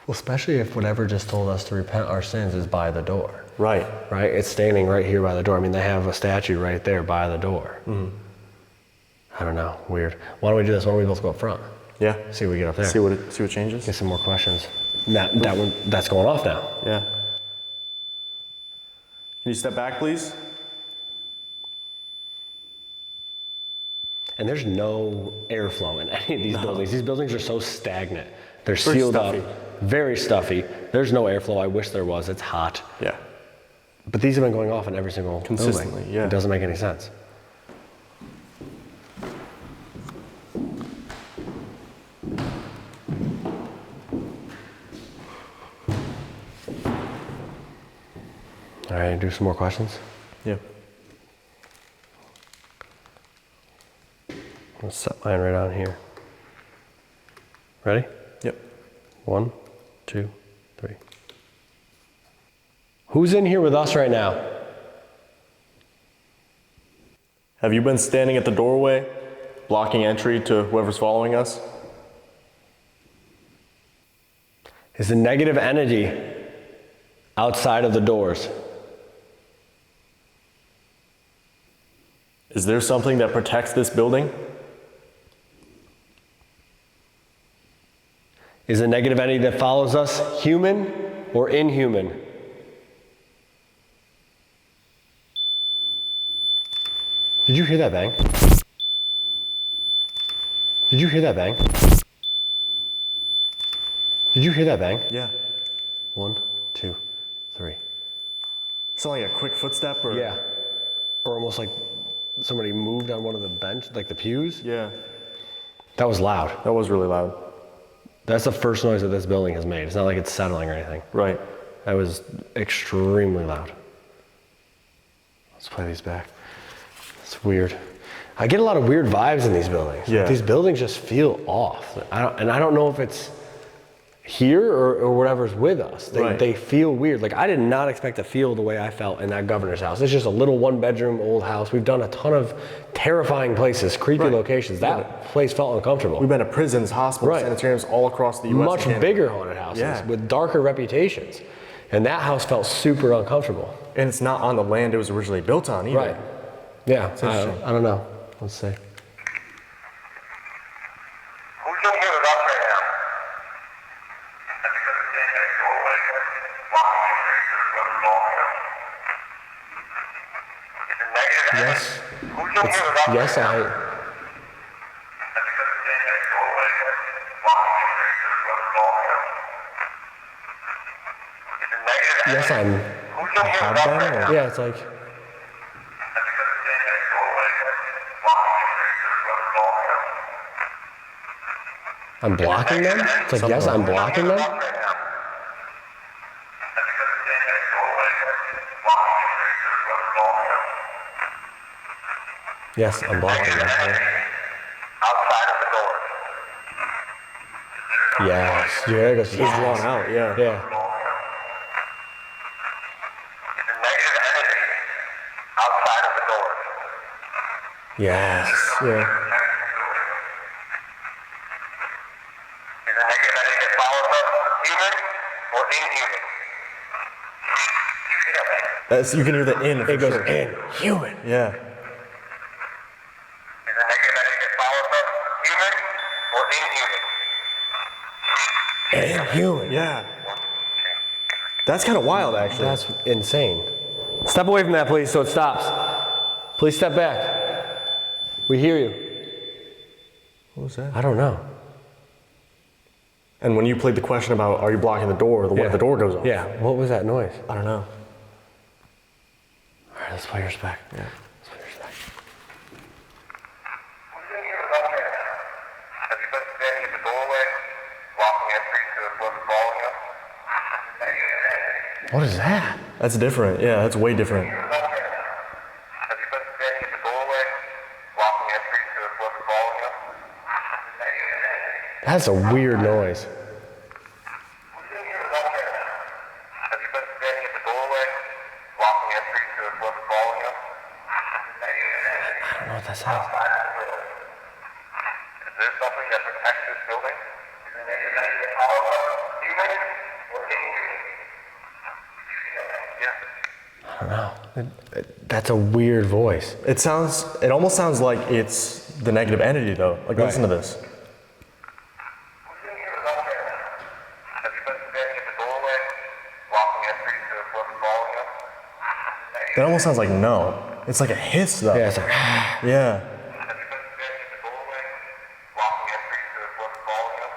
B: Well, especially if whatever just told us to repent our sins is by the door.
A: Right.
B: Right? It's standing right here by the door. I mean, they have a statue right there by the door. I don't know. Weird. Why don't we do this? Why don't we both go up front?
A: Yeah.
B: See what we get up there.
A: See what changes?
B: Get some more questions. That's going off now.
A: Yeah. Can you step back, please?
B: And there's no airflow in any of these buildings. These buildings are so stagnant. They're sealed
A: stuffy.
B: up. Very stuffy. There's no airflow. I wish there was. It's hot.
A: Yeah.
B: But these have been going off in every single
A: Consistently,
B: building.
A: yeah.
B: It doesn't make any sense. All right, do some more questions.
A: Yeah.
B: Let's set mine right on here. Ready?
A: Yep.
B: 1, 2, 3. Who's in here with us right now?
A: Have you been standing at the doorway, blocking entry to whoever's following us?
B: Is the negative entity outside of the doors?
A: Is there something that protects this building?
B: Is the negative entity that follows us human or inhuman? Did you hear that bang? Did you hear that bang? Did you hear that bang?
A: Yeah.
B: 1, 2, 3.
A: Sound like a quick footstep or?
B: Yeah. Or almost like somebody moved on one of the bench, like the pews.
A: Yeah.
B: That was loud.
A: That was really loud.
B: That's the first noise that this building has made. It's not like it's settling or anything.
A: Right.
B: That was extremely loud. Let's play these back. It's weird. I get a lot of weird vibes in these buildings.
A: Yeah.
B: These buildings just feel off. I don't know if it's here or whatever's with us. They feel weird. Like, I did not expect to feel the way I felt in that governor's house. It's just a little 1-bedroom old house. We've done a ton of terrifying places, creepy locations. That place felt uncomfortable.
A: We've been to prisons, hospitals, sanitariums all across the U.S.
B: Much bigger haunted houses with darker reputations. And that house felt super uncomfortable.
A: And it's not on the land it was originally built on either.
B: Right. Yeah. I don't know. Let's see.
C: Who's in here with us right now? Have you ever seen that doorway? Walking in here to the ballroom? Is it negative?
B: Yes.
C: Who's in here with us
B: Yes,
C: right now?
B: I.
C: Have you ever seen that doorway? Walking in here to the ballroom? Is it negative?
B: Yes, I'm.
C: Who's in here with us right now?
B: Yeah, it's like.
C: Have you ever seen that doorway? Walking in here to the ballroom?
B: I'm blocking them? It's like, yes, I'm blocking them? Yes, I'm blocking them.
C: Outside of the door.
B: Yes. Yeah, it goes,
A: It's drawn out, yeah.
B: Yeah.
C: It's a negative energy outside of the door.
B: Yes. Yeah.
C: Is a negative energy that follows us human or inhuman?
A: You can hear the in for
B: It goes
A: sure.
B: in. Human.
A: Yeah.
C: Is a negative energy that follows us human or inhuman?
B: Inhuman.
A: Yeah. That's kind of wild, actually.
B: That's insane. Step away from that, please, so it stops. Please step back. We hear you.
A: What was that?
B: I don't know.
A: And when you played the question about are you blocking the door, the door goes off.
B: Yeah, what was that noise?
A: I don't know.
B: All right, let's play yours back.
A: Yeah.
B: Let's play yours back.
C: Who's in here with us right now? Have you been standing at the doorway, walking entry to the floor following us?
B: What is that?
A: That's different. Yeah, that's way different.
C: Have you been standing at the doorway, walking entry to the floor following us?
B: That's a weird noise.
C: Who's in here with us right now? Have you been standing at the doorway, walking entry to the floor following us?
B: I don't know what that sounds like.
C: Is there something that protects this building? Human or inhuman? Yeah.
B: I don't know. That's a weird voice.
A: It almost sounds like it's the negative entity though. Like listen to this.
C: Who's in here with us right now? Have you been standing at the doorway, walking entry to the floor following us?
A: That almost sounds like no. It's like a hiss though.
B: Yeah, it's like,
A: Yeah.
C: Have you been standing at the doorway, walking entry to the floor following us?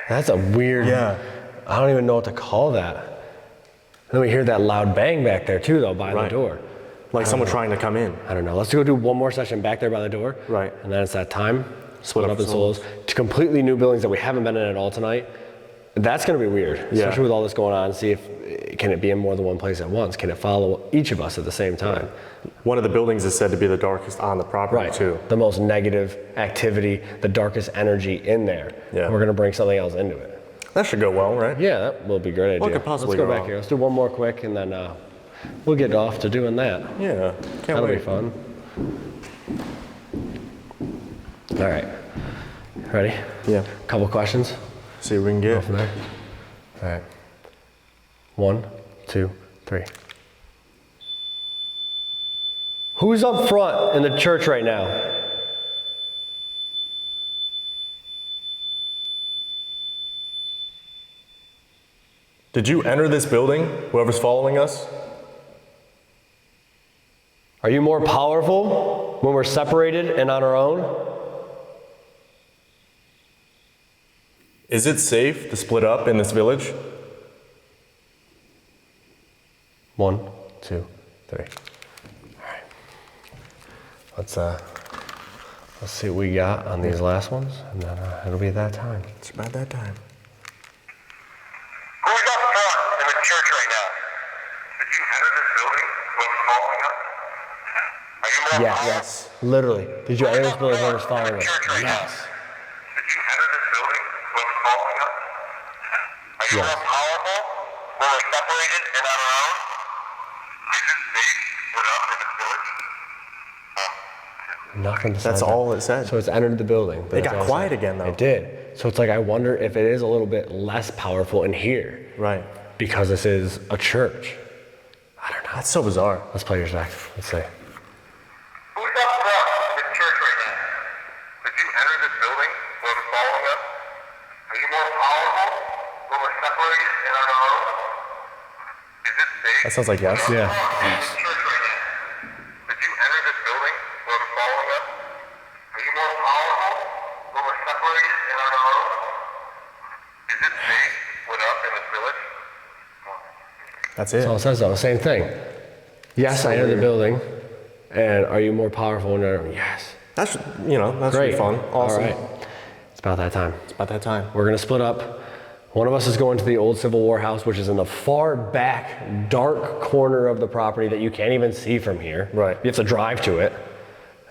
B: that's a weird.
A: Yeah.
B: I don't even know what to call that. And then we hear that loud bang back there too, though, by the door.
A: Like someone trying to come in.
B: I don't know. Let's go do one more session back there by the door.
A: Right.
B: And then it's that time. Split
A: up
B: up in
A: souls.
B: souls to completely new buildings that we haven't been in at all tonight. That's going to be weird, especially with all this going on. See if can it be in more than one place at once? Can it follow each of us at the same time?
A: One of the buildings is said to be the darkest on the property too.
B: The most negative activity, the darkest energy in there.
A: Yeah.
B: We're going to bring something else into it.
A: That should go well, right?
B: Yeah, that will be a great idea.
A: What could possibly
B: Let's go
A: go
B: back
A: wrong?
B: here. Let's do one more quick, and then we'll get off to doing that.
A: Yeah. Can't
B: That'll
A: wait.
B: be fun. All right. Ready?
A: Yeah.
B: Couple questions.
A: See what we can
B: Go
A: get.
B: from there. All right. 1, 2, 3. Who's up front in the church right now?
A: Did you enter this building, whoever's following us?
B: Are you more powerful when we're separated and on our own?
A: Is it safe to split up in this village?
B: 1, 2, 3. All right. Let's Let's see what we got on these last ones, and then it'll be that time.
A: It's about that time.
C: Who's up front in the church right now? Did you enter this building when following us? Are you more
B: Yeah,
C: powerful?
B: yes. Literally. Did you enter this building when it was following us?
C: Church right now.
B: Yes.
C: Did you enter this building when following us? Are you
B: Yes.
C: more powerful when we're separated and on our own? Is this safe enough in this village?
B: Nothing.
A: That's all it said.
B: So it's entered the building. but
A: It
B: that's
A: got
B: all
A: quiet
B: said.
A: again, though.
B: It did. So it's like, I wonder if it is a little bit less powerful in here.
A: Right.
B: Because this is a church. I don't know.
A: That's so bizarre.
B: Let's play yours back. Let's see.
C: Who's up front in this church right now? Did you enter this building when we're following us? Are you more powerful when we're separated and on our own? Is this safe?
A: That sounds like yes.
B: Yeah.
C: In this church right now. Did you enter this building when we're following us? Are you more powerful when we're separated and on our own? Is it safe with us in this village?
A: That's it.
B: So it says though, same thing. Yes, I entered the building. And are you more powerful when you're, yes.
A: That's, that's
B: Great.
A: really fun. Awesome.
B: All right. It's about that time.
A: It's about that time.
B: We're gonna split up. One of us is going to the old Civil War house, which is in the far back, dark corner of the property that you can't even see from here.
A: Right.
B: You have to drive to it.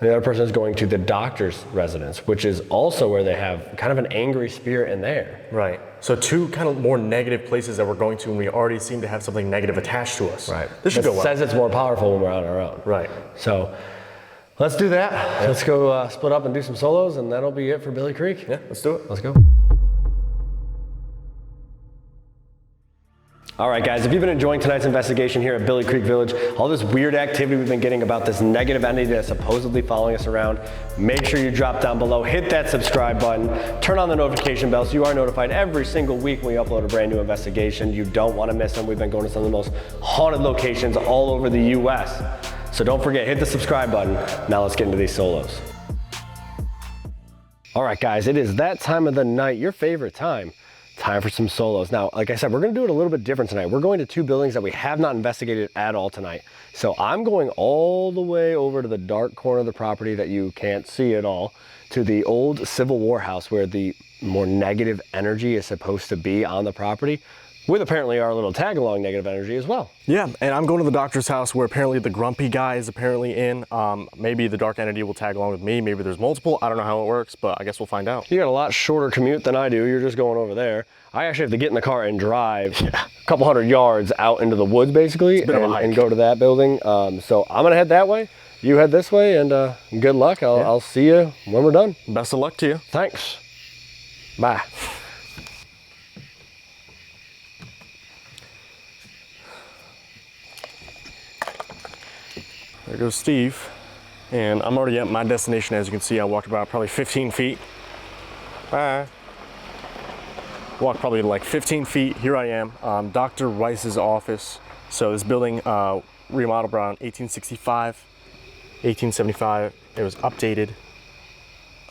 B: And the other person is going to the doctor's residence, which is also where they have kind of an angry spirit in there.
A: Right. So two kind of more negative places that we're going to, and we already seem to have something negative attached to us. This should
B: It
A: go well.
B: says it's more powerful when we're on our own.
A: Right.
B: So let's do that. Let's go split up and do some solos, and that'll be it for Billie Creek.
A: Yeah, let's do it.
B: Let's go. All right, guys, if you've been enjoying tonight's investigation here at Billie Creek Village, all this weird activity we've been getting about this negative entity that's supposedly following us around, make sure you drop down below, hit that subscribe button, turn on the notification bell so you are notified every single week when we upload a brand new investigation. You don't want to miss them. We've been going to some of the most haunted locations all over the US. So don't forget, hit the subscribe button. Now let's get into these solos. All right, guys, it is that time of the night, your favorite time. Time for some solos. Now, like I said, we're gonna do it a little bit different tonight. We're going to two buildings that we have not investigated at all tonight. So I'm going all the way over to the dark corner of the property that you can't see at all, to the old Civil War house where the more negative energy is supposed to be on the property, with apparently our little tag-along negative energy as well.
A: Yeah, and I'm going to the doctor's house where apparently the grumpy guy is apparently in. Maybe the dark entity will tag along with me. Maybe there's multiple. I don't know how it works, but I guess we'll find out.
B: You got a lot shorter commute than I do. You're just going over there. I actually have to get in the car and drive a couple hundred yards out into the woods, basically, and go to that building. So I'm gonna head that way. You head this way, and good luck. I'll see you when we're done.
A: Best of luck to you.
B: Thanks. Bye.
A: There goes Steve. And I'm already at my destination. As you can see, I walked about probably 15 feet. Bye. Walked probably like 15 feet. Here I am, Dr. Rice's office. So this building remodeled around 1865, 1875. It was updated.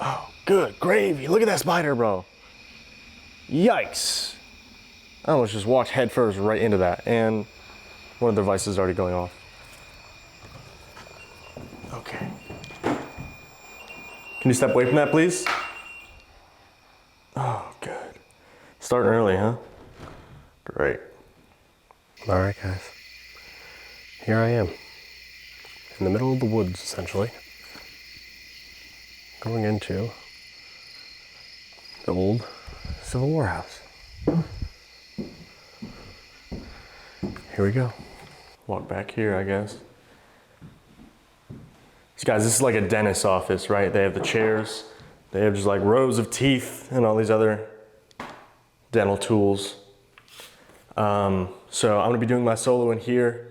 A: Oh, good gravy. Look at that spider, bro. Yikes. I almost just walked headfirst right into that. And one of the devices is already going off. Okay. Can you step away from that, please? Oh, good. Starting early, huh? Great.
B: All right, guys. Here I am, in the middle of the woods, essentially, going into the old Civil War house. Here we go.
A: Walk back here, I guess. So guys, this is like a dentist's office, right? They have the chairs. They have just like rows of teeth and all these other dental tools. So I'm gonna be doing my solo in here.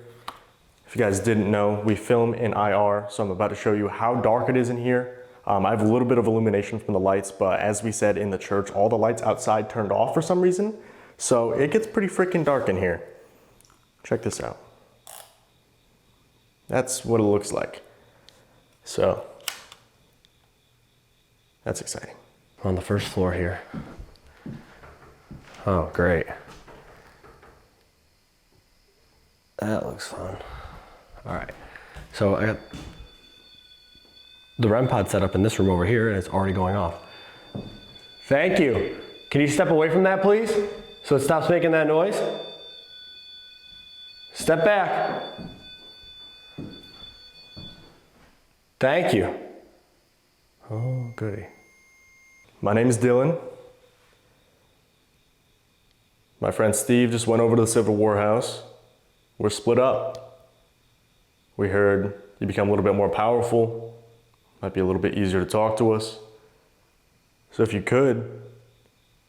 A: If you guys didn't know, we film in IR, so I'm about to show you how dark it is in here. I have a little bit of illumination from the lights, but as we said in the church, all the lights outside turned off for some reason. So it gets pretty freaking dark in here. Check this out. That's what it looks like. So, that's exciting.
B: On the first floor here. Oh, great. That looks fun. All right, so I got the REM pod set up in this room over here, and it's already going off. Thank you. Can you step away from that, please? So it stops making that noise? Step back. Thank you. Oh, goody.
A: My name is Dylan. My friend Steve just went over to the Civil War house. We're split up. We heard you become a little bit more powerful. Might be a little bit easier to talk to us. So if you could,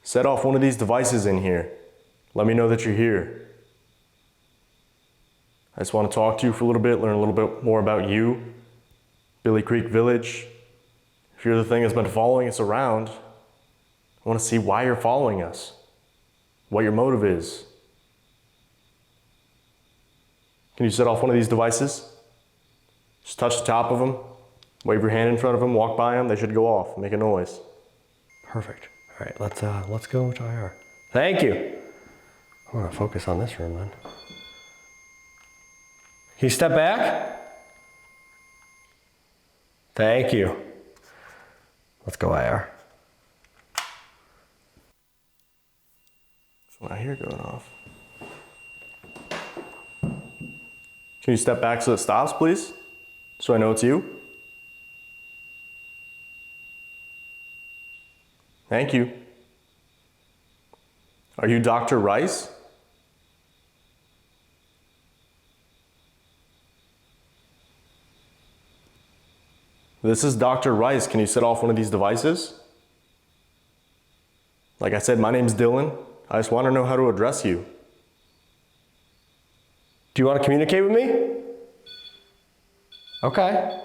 A: set off one of these devices in here. Let me know that you're here. I just want to talk to you for a little bit, learn a little bit more about you, Billie Creek Village. If you're the thing that's been following us around, I want to see why you're following us, what your motive is. Can you set off one of these devices? Just touch the top of them, wave your hand in front of them, walk by them, they should go off, make a noise.
B: Perfect. All right, let's go to IR. Thank you. I'm gonna focus on this room then. Can you step back? Thank you. Let's go IR.
A: That's what I hear going off. Can you step back so it stops, please? So I know it's you? Thank you. Are you Dr. Rice? This is Dr. Rice. Can you set off one of these devices? Like I said, my name's Dylan. I just want to know how to address you.
B: Do you want to communicate with me? Okay.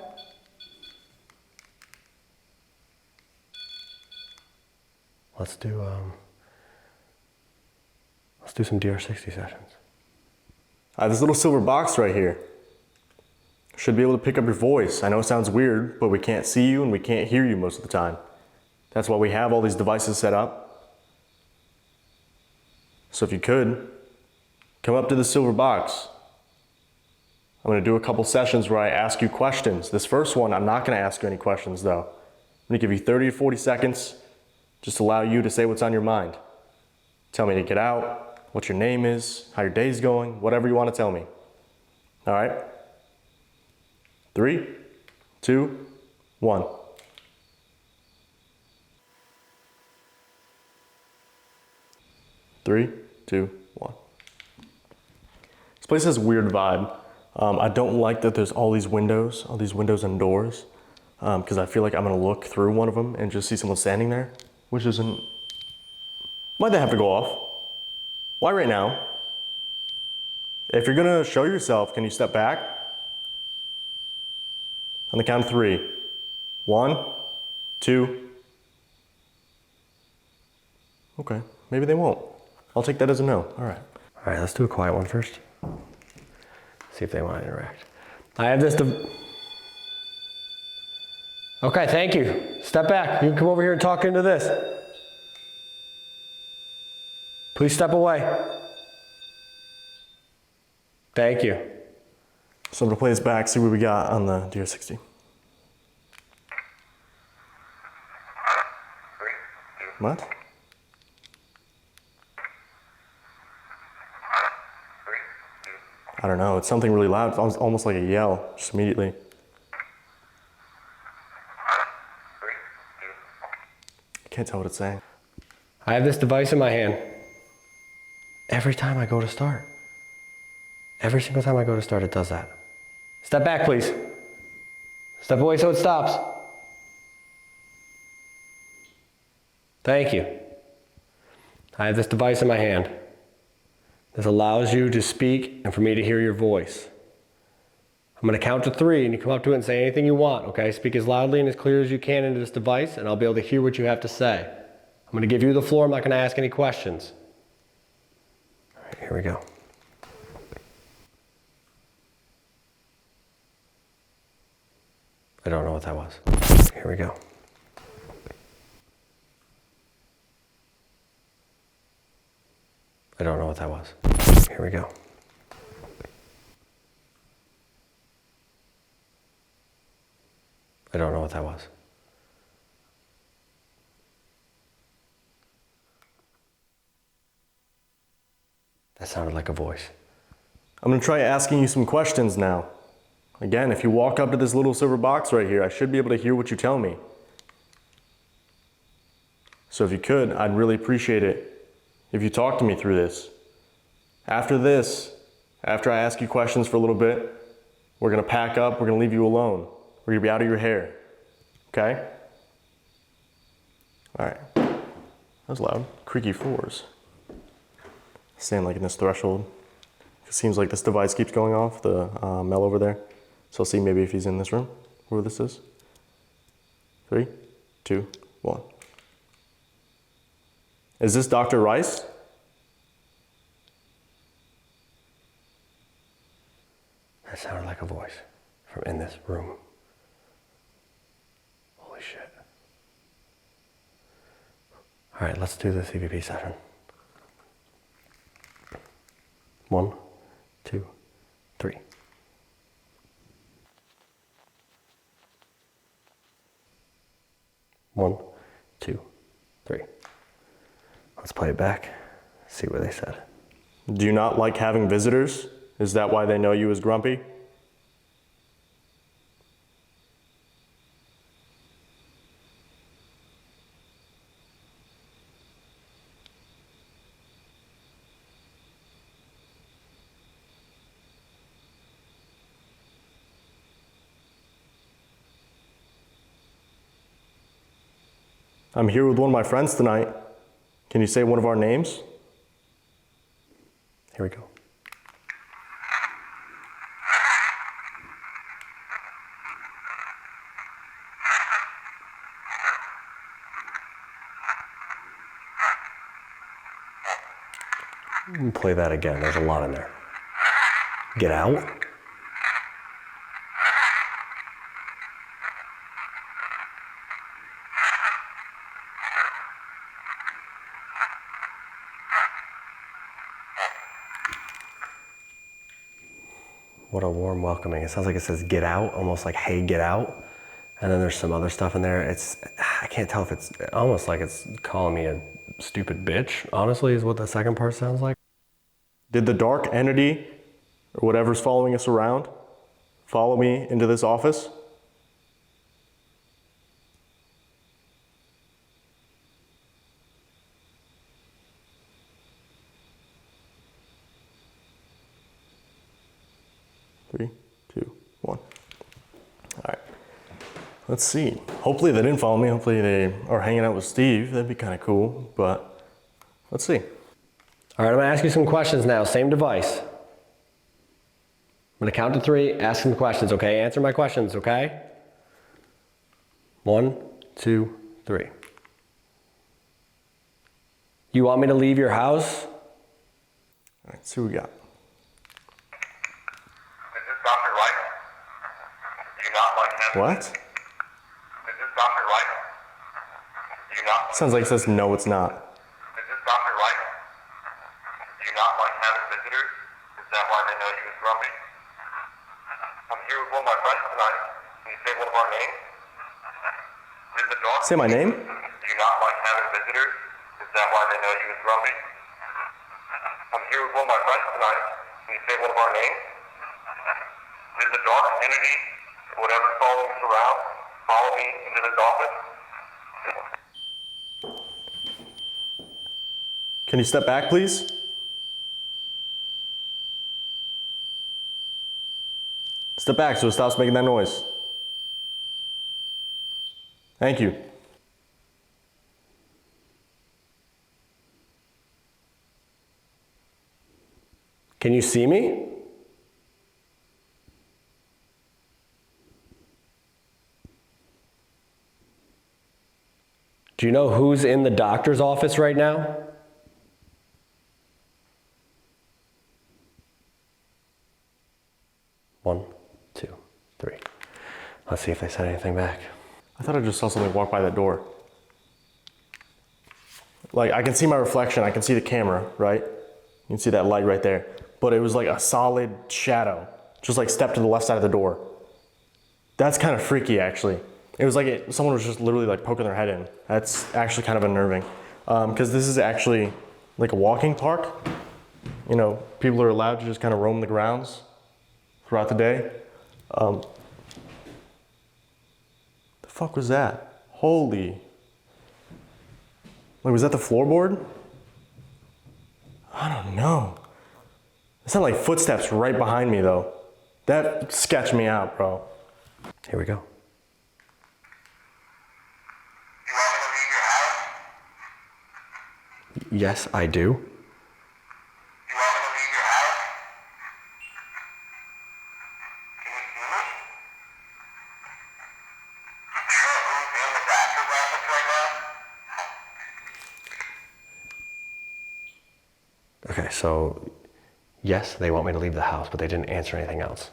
B: Let's do some DR60 sessions.
A: I have this little silver box right here. Should be able to pick up your voice. I know it sounds weird, but we can't see you and we can't hear you most of the time. That's why we have all these devices set up. So if you could, come up to the silver box. I'm gonna do a couple sessions where I ask you questions. This first one, I'm not gonna ask you any questions though. I'm gonna give you 30 to 40 seconds, just allow you to say what's on your mind. Tell me to get out, what your name is, how your day's going, whatever you wanna tell me. All right? 3, 2, 1. Three, two, one. This place has a weird vibe. I don't like that there's all these windows and doors, because I feel like I'm gonna look through one of them and just see someone standing there, which isn't. Why'd they have to go off? Why right now? If you're gonna show yourself, can you step back? On the count of 3. 1, 2. Okay, maybe they won't. I'll take that as a no. All right.
B: All right, let's do a quiet one first. See if they want to interact. I have this. Okay, thank you. Step back. You can come over here and talk into this. Please step away. Thank you.
A: So I'm gonna play this back, see what we got on the DR60.
C: 3, 2,
A: What?
C: 3, 2.
A: I don't know. It's something really loud. It's almost like a yell, just immediately.
C: 3, 2.
A: I can't tell what it's saying.
B: I have this device in my hand. Every time I go to start. Every single time I go to start, it does that. Step back, please. Step away so it stops. Thank you. I have this device in my hand. This allows you to speak and for me to hear your voice. I'm gonna count to 3 and you come up to it and say anything you want, okay? Speak as loudly and as clear as you can into this device and I'll be able to hear what you have to say. I'm gonna give you the floor, I'm not gonna ask any questions. All right, here we go. I don't know what that was. Here we go. I don't know what that was. Here we go. I don't know what that was. That sounded like a voice.
A: I'm gonna try asking you some questions now. Again, if you walk up to this little silver box right here, I should be able to hear what you tell me. So if you could, I'd really appreciate it if you talk to me through this. After this, after I ask you questions for a little bit, we're gonna pack up, we're gonna leave you alone. We're gonna be out of your hair, okay? All right, that was loud. Creaky floors. Stand like in this threshold. It seems like this device keeps going off, the Mel over there. So I'll see maybe if he's in this room, where this is. 3, 2, 1. Is this Dr. Rice?
B: That sounded like a voice from in this room. Holy shit. All right, let's do the CVP session. 1, 2, 3. One, 2, 3. Let's play it back, see what they said.
A: Do you not like having visitors? Is that why they know you as grumpy? I'm here with one of my friends tonight. Can you say one of our names?
B: Here we go. Play that again, there's a lot in there. Get out? What a warm welcoming. It sounds like it says get out, almost like, hey, get out. And then there's some other stuff in there. I can't tell if it's almost like it's calling me a stupid bitch, honestly, is what the second part sounds like.
A: Did the dark entity, or whatever's following us around, follow me into this office? Three, 2, 1. All right. Let's see. Hopefully they didn't follow me. Hopefully they are hanging out with Steve. That'd be kind of cool, but let's see.
B: All right, I'm gonna ask you some questions now, same device. I'm gonna count to 3, ask some questions, okay? Answer my questions, okay? 1, 2, 3. You want me to leave your house?
A: All right, see what we got.
C: Is this Dr. Wright? Do you not like having...
A: What?
C: Is this Dr. Wright? Do you not...
A: Sounds like it says no, it's not.
C: Is this Dr. Wright? Do you not like having visitors? Is that why they know you as grumpy? I'm here with one of my friends tonight. Can you say one of our names? Did the dog...
A: Say my name?
C: Do you not like having visitors? Is that why they know you as grumpy? I'm here with one of my friends tonight. Can you say one of our names? Did the dark entity, whatever's following us around, follow me into this office?
A: Can you step back, please? Step back so it stops making that noise. Thank you.
B: Can you see me? Do you know who's in the doctor's office right now? One, 2, 3. Let's see if they said anything back.
A: I thought I just saw something walk by that door. Like, I can see my reflection, I can see the camera, right? You can see that light right there. But it was like a solid shadow, just like stepped to the left side of the door. That's kind of freaky, actually. It was like someone was just literally like poking their head in. That's actually kind of unnerving. Because this is actually like a walking park. You know, people are allowed to just kind of roam the grounds throughout the day. The fuck was that? Holy. Like, was that the floorboard? I don't know. It sounded like footsteps right behind me though. That sketched me out, bro.
B: Here we go.
C: You want me to leave your house?
B: Yes, I do.
C: You want me to leave your house? Can you see me? Sure, who's in the doctor's office right now?
B: Okay, so yes, they want me to leave the house, but they didn't answer anything else.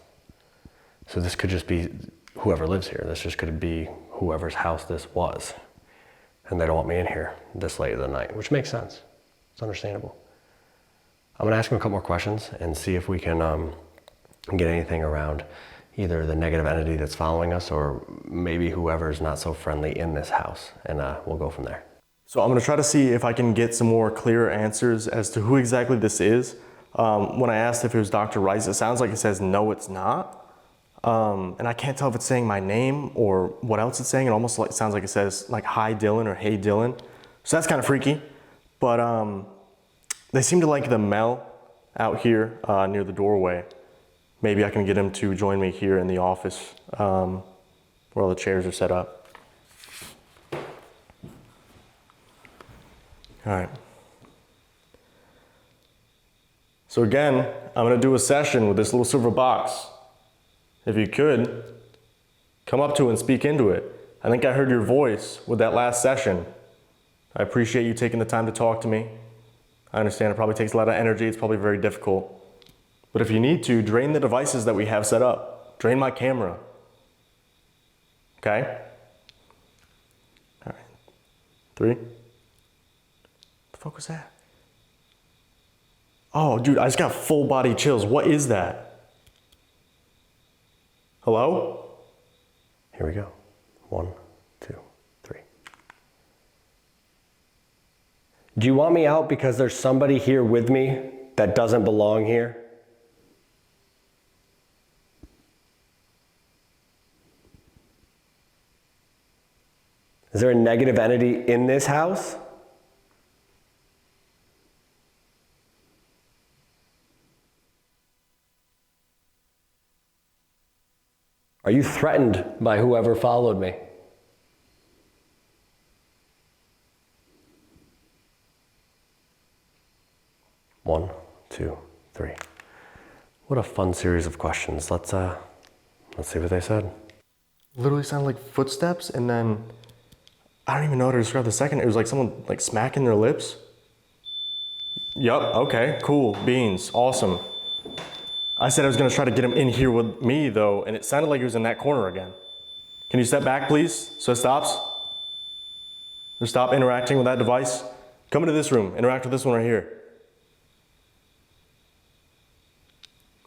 B: So this could just be whoever lives here. This just could be whoever's house this was. And they don't want me in here this late of the night, which makes sense. It's understandable. I'm gonna ask them a couple more questions and see if we can get anything around either the negative entity that's following us or maybe whoever's not so friendly in this house. And we'll go from there.
A: So I'm gonna try to see if I can get some more clear answers as to who exactly this is. When I asked if it was Dr. Rice, it sounds like it says no, it's not. And I can't tell if it's saying my name or what else it's saying. It almost like sounds like it says like hi Dylan or hey Dylan. So that's kind of freaky. But they seem to like the Mel out here near the doorway. Maybe I can get him to join me here in the office where all the chairs are set up. All right. So again, I'm gonna do a session with this little silver box. If you could, come up to it and speak into it. I think I heard your voice with that last session. I appreciate you taking the time to talk to me. I understand it probably takes a lot of energy, it's probably very difficult. But if you need to, drain the devices that we have set up. Drain my camera. Okay? All right. 3. The fuck was that? Oh, dude, I just got full body chills. What is that? Hello?
B: Here we go. 1, 2, 3. Do you want me out because there's somebody here with me that doesn't belong here? Is there a negative entity in this house? Are you threatened by whoever followed me? One, 2, 3. What a fun series of questions. Let's see what they said.
A: Literally sounded like footsteps, and then I don't even know how to describe the second. It was like someone like smacking their lips. Yup, okay, cool, beans, awesome. I said I was gonna try to get him in here with me though, and it sounded like he was in that corner again. Can you step back, please, so it stops? Or stop interacting with that device? Come into this room, interact with this one right here.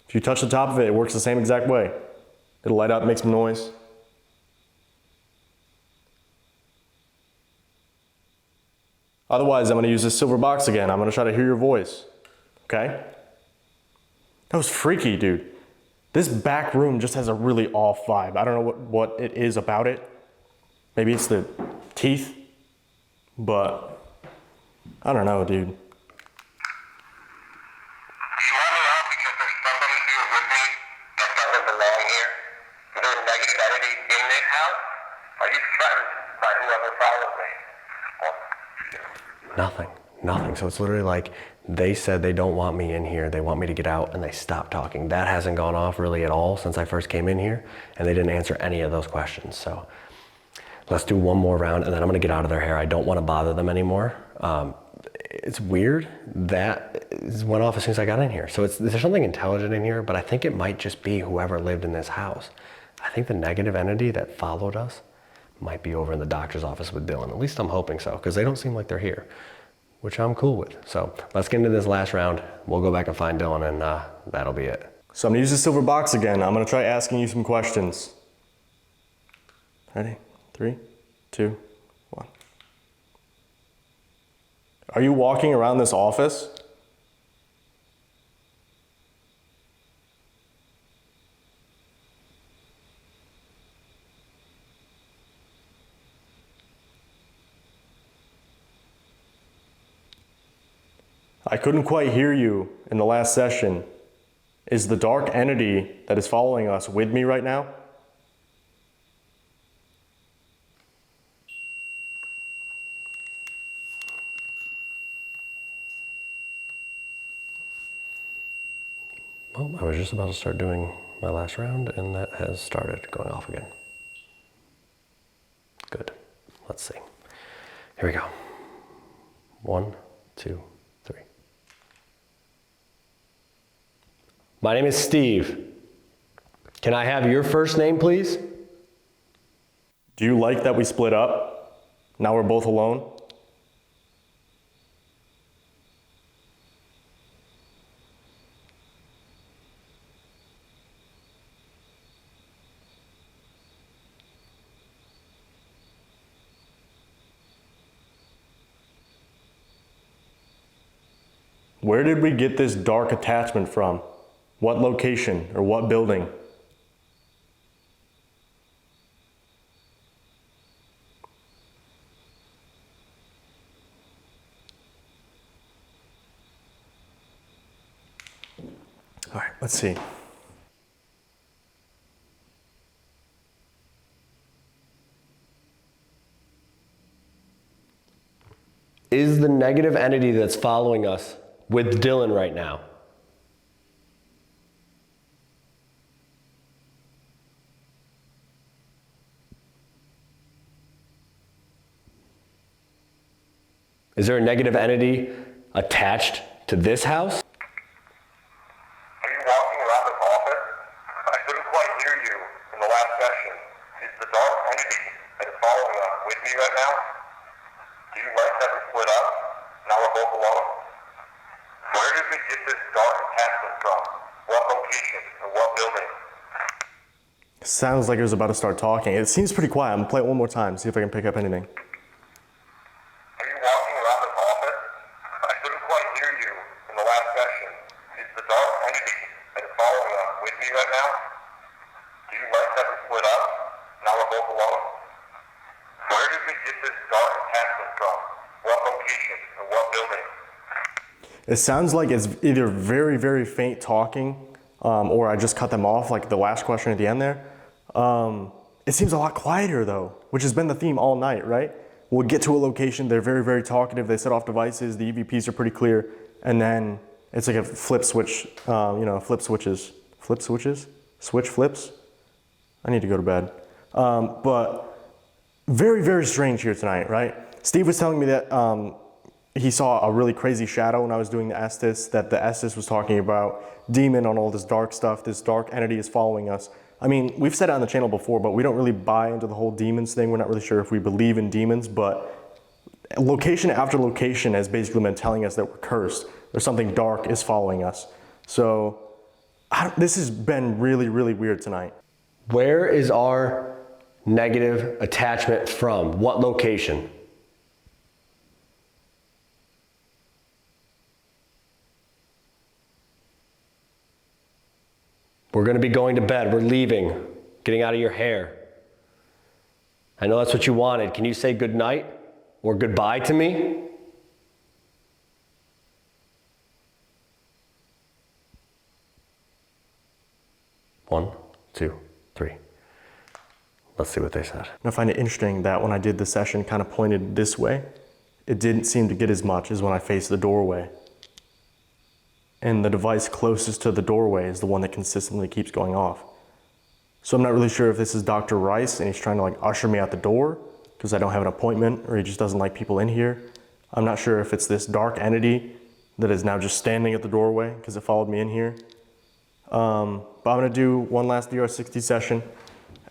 A: If you touch the top of it, it works the same exact way. It'll light up, make some noise. Otherwise, I'm gonna use this silver box again. I'm gonna try to hear your voice, okay? That was freaky, dude. This back room just has a really off vibe. I don't know what it is about it. Maybe it's the teeth, but I don't know, dude.
C: You want me out because there's somebody here with me that doesn't belong here? Is there a negative entity in this house? Are you threatened by whoever follows me?
B: Nothing. So it's literally like they said they don't want me in here. They want me to get out, and they stopped talking. That hasn't gone off really at all since I first came in here, and they didn't answer any of those questions. So let's do one more round, and then I'm gonna get out of their hair. I don't wanna bother them anymore. It's weird that it went off as soon as I got in here. So there's something intelligent in here, but I think it might just be whoever lived in this house. I think the negative entity that followed us might be over in the doctor's office with Dylan. At least I'm hoping so, because they don't seem like they're here, which I'm cool with. So let's get into this last round. We'll go back and find Dylan, and that'll be it.
A: So I'm gonna use the silver box again. I'm gonna try asking you some questions. Ready? 3, 2, 1. Are you walking around this office? I couldn't quite hear you in the last session. Is the dark entity that is following us with me right now?
B: Well, I was just about to start doing my last round, and that has started going off again. Good. Let's see. Here we go. 1, 2, 3. My name is Steve. Can I have your first name, please?
A: Do you like that we split up? Now we're both alone? Where did we get this dark attachment from? What location or what building? All right, let's see.
B: Is the negative entity that's following us with Dylan right now? Is there a negative entity attached to this house?
C: Are you walking around this office? I couldn't quite hear you in the last session. Is the dark entity that is following us with me right now? Do you like that we split up? Now we're both alone? Where did we get this dark attachment from? What location and what building?
A: Sounds like it was about to start talking. It seems pretty quiet. I'm gonna play it one more time, see if I can pick up anything.
C: Are you walking around this office? I couldn't quite hear you in the last session. Is the dark entity that is following us with me right now? Do you like that we split up? Now we're both alone? Where did we get this dark attachment from? What location and what building?
A: It sounds like it's either very, very faint talking, or I just cut them off, like the last question at the end there. It seems a lot quieter though, which has been the theme all night, right? We'll get to a location, they're very, very talkative, they set off devices, the EVPs are pretty clear, and then it's like a flip switch, switch flips. I need to go to bed. But very, very strange here tonight, right? Steve was telling me that he saw a really crazy shadow when I was doing the Estes, that the Estes was talking about demon on all this dark stuff, this dark entity is following us. I mean, we've said it on the channel before, but we don't really buy into the whole demons thing. We're not really sure if we believe in demons, but location after location has basically been telling us that we're cursed or something dark is following us. So this has been really, really weird tonight.
B: Where is our negative attachment from? What location? We're going to be going to bed. We're leaving, getting out of your hair. I know that's what you wanted. Can you say good night or goodbye to me? One, 2, 3. Let's see what they said.
A: I find it interesting that when I did the session kind of pointed this way, it didn't seem to get as much as when I faced the doorway. And the device closest to the doorway is the one that consistently keeps going off. So I'm not really sure if this is Dr. Rice and he's trying to like usher me out the door because I don't have an appointment, or he just doesn't like people in here. I'm not sure if it's this dark entity that is now just standing at the doorway because it followed me in here. But I'm gonna do one last DR60 session,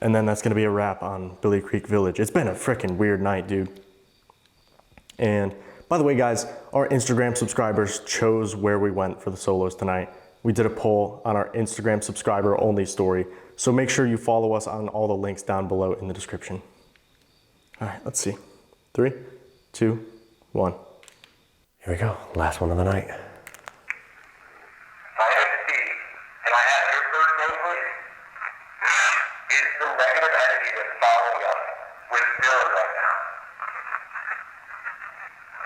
A: and then that's gonna be a wrap on Billie Creek Village. It's been a freaking weird night, dude. And by the way, guys, our Instagram subscribers chose where we went for the solos tonight. We did a poll on our Instagram subscriber only story, so make sure you follow us on all the links down below in the description. All right, let's see. 3, 2, 1.
B: Here we go. Last one of the night.
C: My name is Steve. Can I have your first name, please? It's the negative entity that's following us. We're still right now.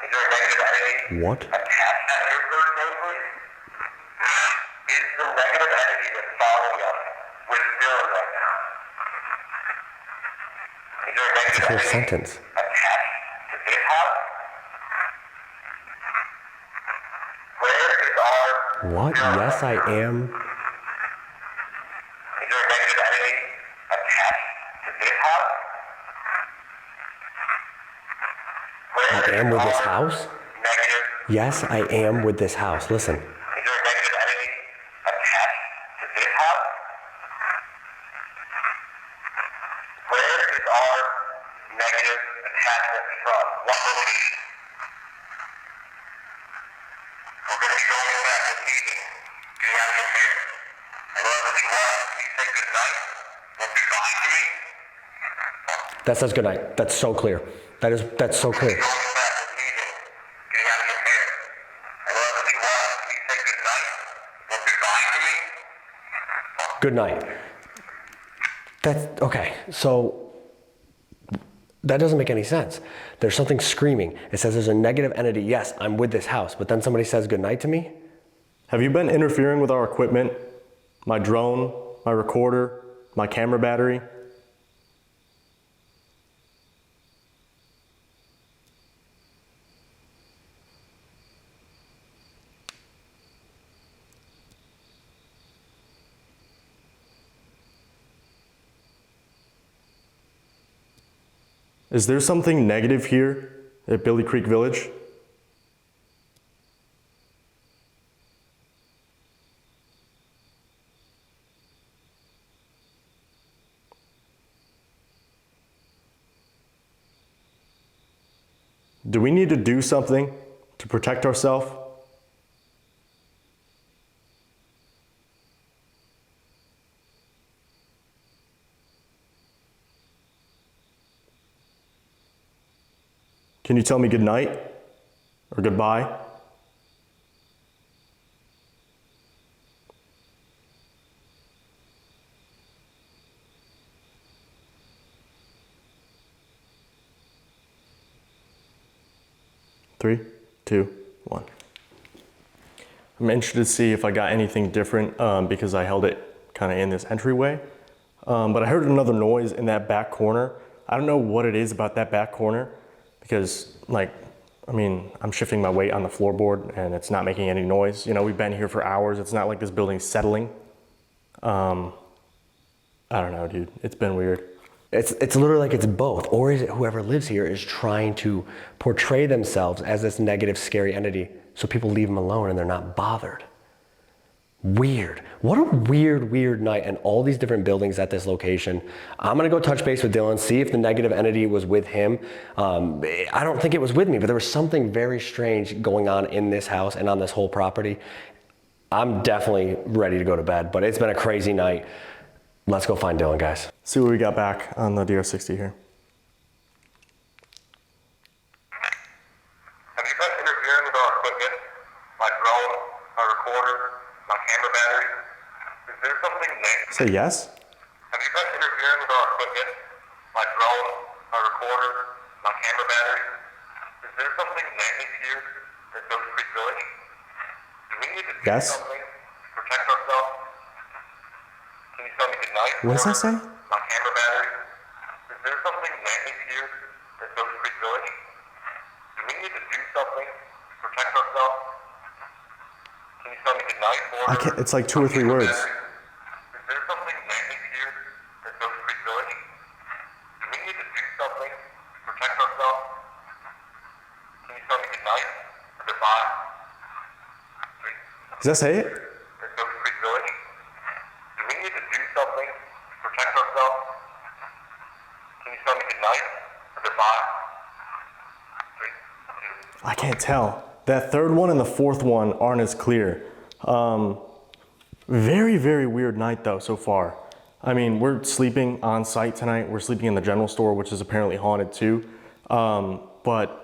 C: Is there a negative entity
B: What?
C: attached to your first name, please? It's the negative entity that's following us. We're still right now. Is there a
B: It's a
C: negative
B: whole
C: entity
B: sentence.
C: attached to this house? Where is our...
B: What? Yes, I am.
C: Is there a negative entity attached to this house?
B: I am with this house?
C: Negative.
B: Yes, I am with this house. Listen.
C: Is there a negative entity attached to this house? Where is our negative attachment from? What location? We're going to be going back to the meeting. Get out of here. I love what you want. Please say good night. Won't be fine to me.
B: That says good night. That's so clear. That's so clear.
C: Going back to the meeting. Get out of here. I love what you want. Please say good night. Won't be fine to me.
B: Good night. That's okay. So that doesn't make any sense. There's something screaming. It says there's a negative entity. Yes, I'm with this house. But then somebody says good night to me.
A: Have you been interfering with our equipment? My drone, my recorder, my camera battery? Is there something negative here at Billie Creek Village? Do we need to do something to protect ourselves? Can you tell me good night or goodbye? Three, two, one. I'm interested to see if I got anything different because I held it kind of in this entryway. But I heard another noise in that back corner. I don't know what it is about that back corner because I'm shifting my weight on the floorboard and it's not making any noise. You know, we've been here for hours. It's not like this building's settling. I don't know, dude. It's been weird.
B: It's literally like it's both. Or is it whoever lives here is trying to portray themselves as this negative, scary entity so people leave them alone and they're not bothered. Weird. What a weird night and all these different buildings at this location. I'm gonna go touch base with Dylan, see if the negative entity was with him. I don't think it was with me, but there was something very strange going on in this house and on this whole property. I'm definitely ready to go to bed, but it's been a crazy night. Let's go find Dylan, guys.
A: See what we got back on the DR60 here.
C: Have you been interfering with our equipment? My drone, my recorder, my camera battery? Is there something negative?
A: Say yes?
C: Have you been interfering with our equipment? My drone, my recorder, my camera battery? Is there something negative here at Billie Creek Village? Do we need to do
A: Yes.
C: something to protect ourselves? Can you tell me good night?
A: What does that say?
C: My camera battery? Is there something negative here at Billie Creek Village? Do we need to do something to protect ourselves? Can you tell me good night?
A: I can't, it's like 2 or 3 words.
C: Is there something negative here at Billie Creek Village? Do we need to do something to protect ourselves? Can you tell me good night or goodbye?
A: Does that say it?
C: At Billie Creek Village? Do we need to do something to protect ourselves? Can you tell me good night or goodbye? 3, 2.
A: I can't tell. That third one and the fourth one aren't as clear. Very weird night though so far. I mean, we're sleeping on site tonight. We're sleeping in the general store, which is apparently haunted too. But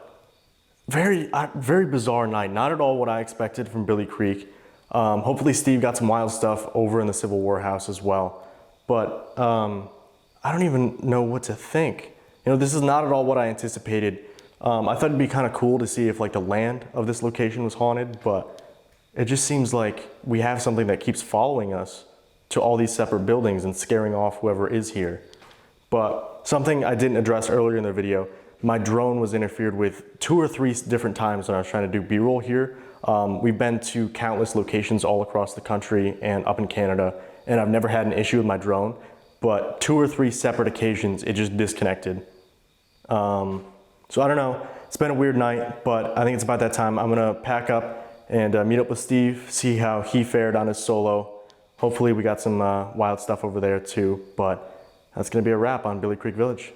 A: very bizarre night. Not at all what I expected from Billie Creek. Hopefully Steve got some wild stuff over in the Civil War house as well. But I don't even know what to think. You know, this is not at all what I anticipated. I thought it'd be kind of cool to see if like the land of this location was haunted, but it just seems like we have something that keeps following us to all these separate buildings and scaring off whoever is here. But something I didn't address earlier in the video, my drone was interfered with 2 or 3 different times when I was trying to do B-roll here. We've been to countless locations all across the country and up in Canada, and I've never had an issue with my drone, but 2 or 3 separate occasions, it just disconnected. So I don't know, it's been a weird night, but I think it's about that time. I'm gonna pack up and meet up with Steve, see how he fared on his solo. Hopefully we got some wild stuff over there too, but that's gonna be a wrap on Billie Creek Village.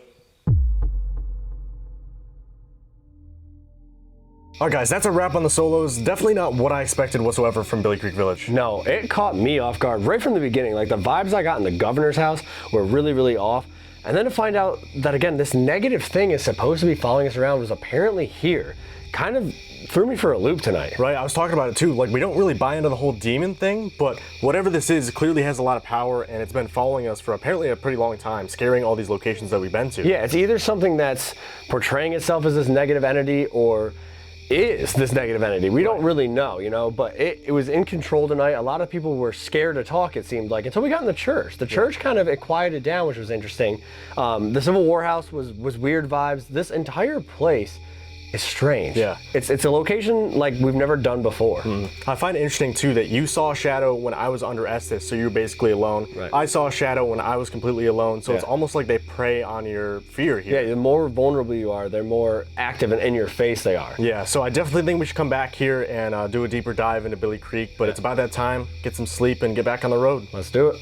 A: All right guys, that's a wrap on the solos. Definitely not what I expected whatsoever from Billie Creek Village.
B: No, it caught me off guard right from the beginning. Like the vibes I got in the governor's house were really, really off. And then to find out that again, this negative thing is supposed to be following us around was apparently here. Kind of threw me for a loop tonight.
A: Right, I was talking about it too. Like we don't really buy into the whole demon thing, but whatever this is, it clearly has a lot of power and it's been following us for apparently a pretty long time, scaring all these locations that we've been to.
B: Yeah, it's either something that's portraying itself as this negative entity or is this negative entity. We don't really know, you know, but it was in control tonight. A lot of people were scared to talk, it seemed like, until we got in the church. The church kind of, it quieted down, which was interesting. The Civil War house was weird vibes. This entire place is strange.
A: Yeah.
B: It's a location like we've never done before.
A: I find it interesting too that you saw a shadow when I was under Estes, so you were basically alone.
B: Right.
A: I saw a shadow when I was completely alone, so
B: Yeah.
A: it's almost like they prey on your fear here.
B: Yeah, the more vulnerable you are, they're more active and in your face they are.
A: Yeah, so I definitely think we should come back here and do a deeper dive into Billie Creek, but it's about that time, get some sleep and get back on the road.
B: Let's do it.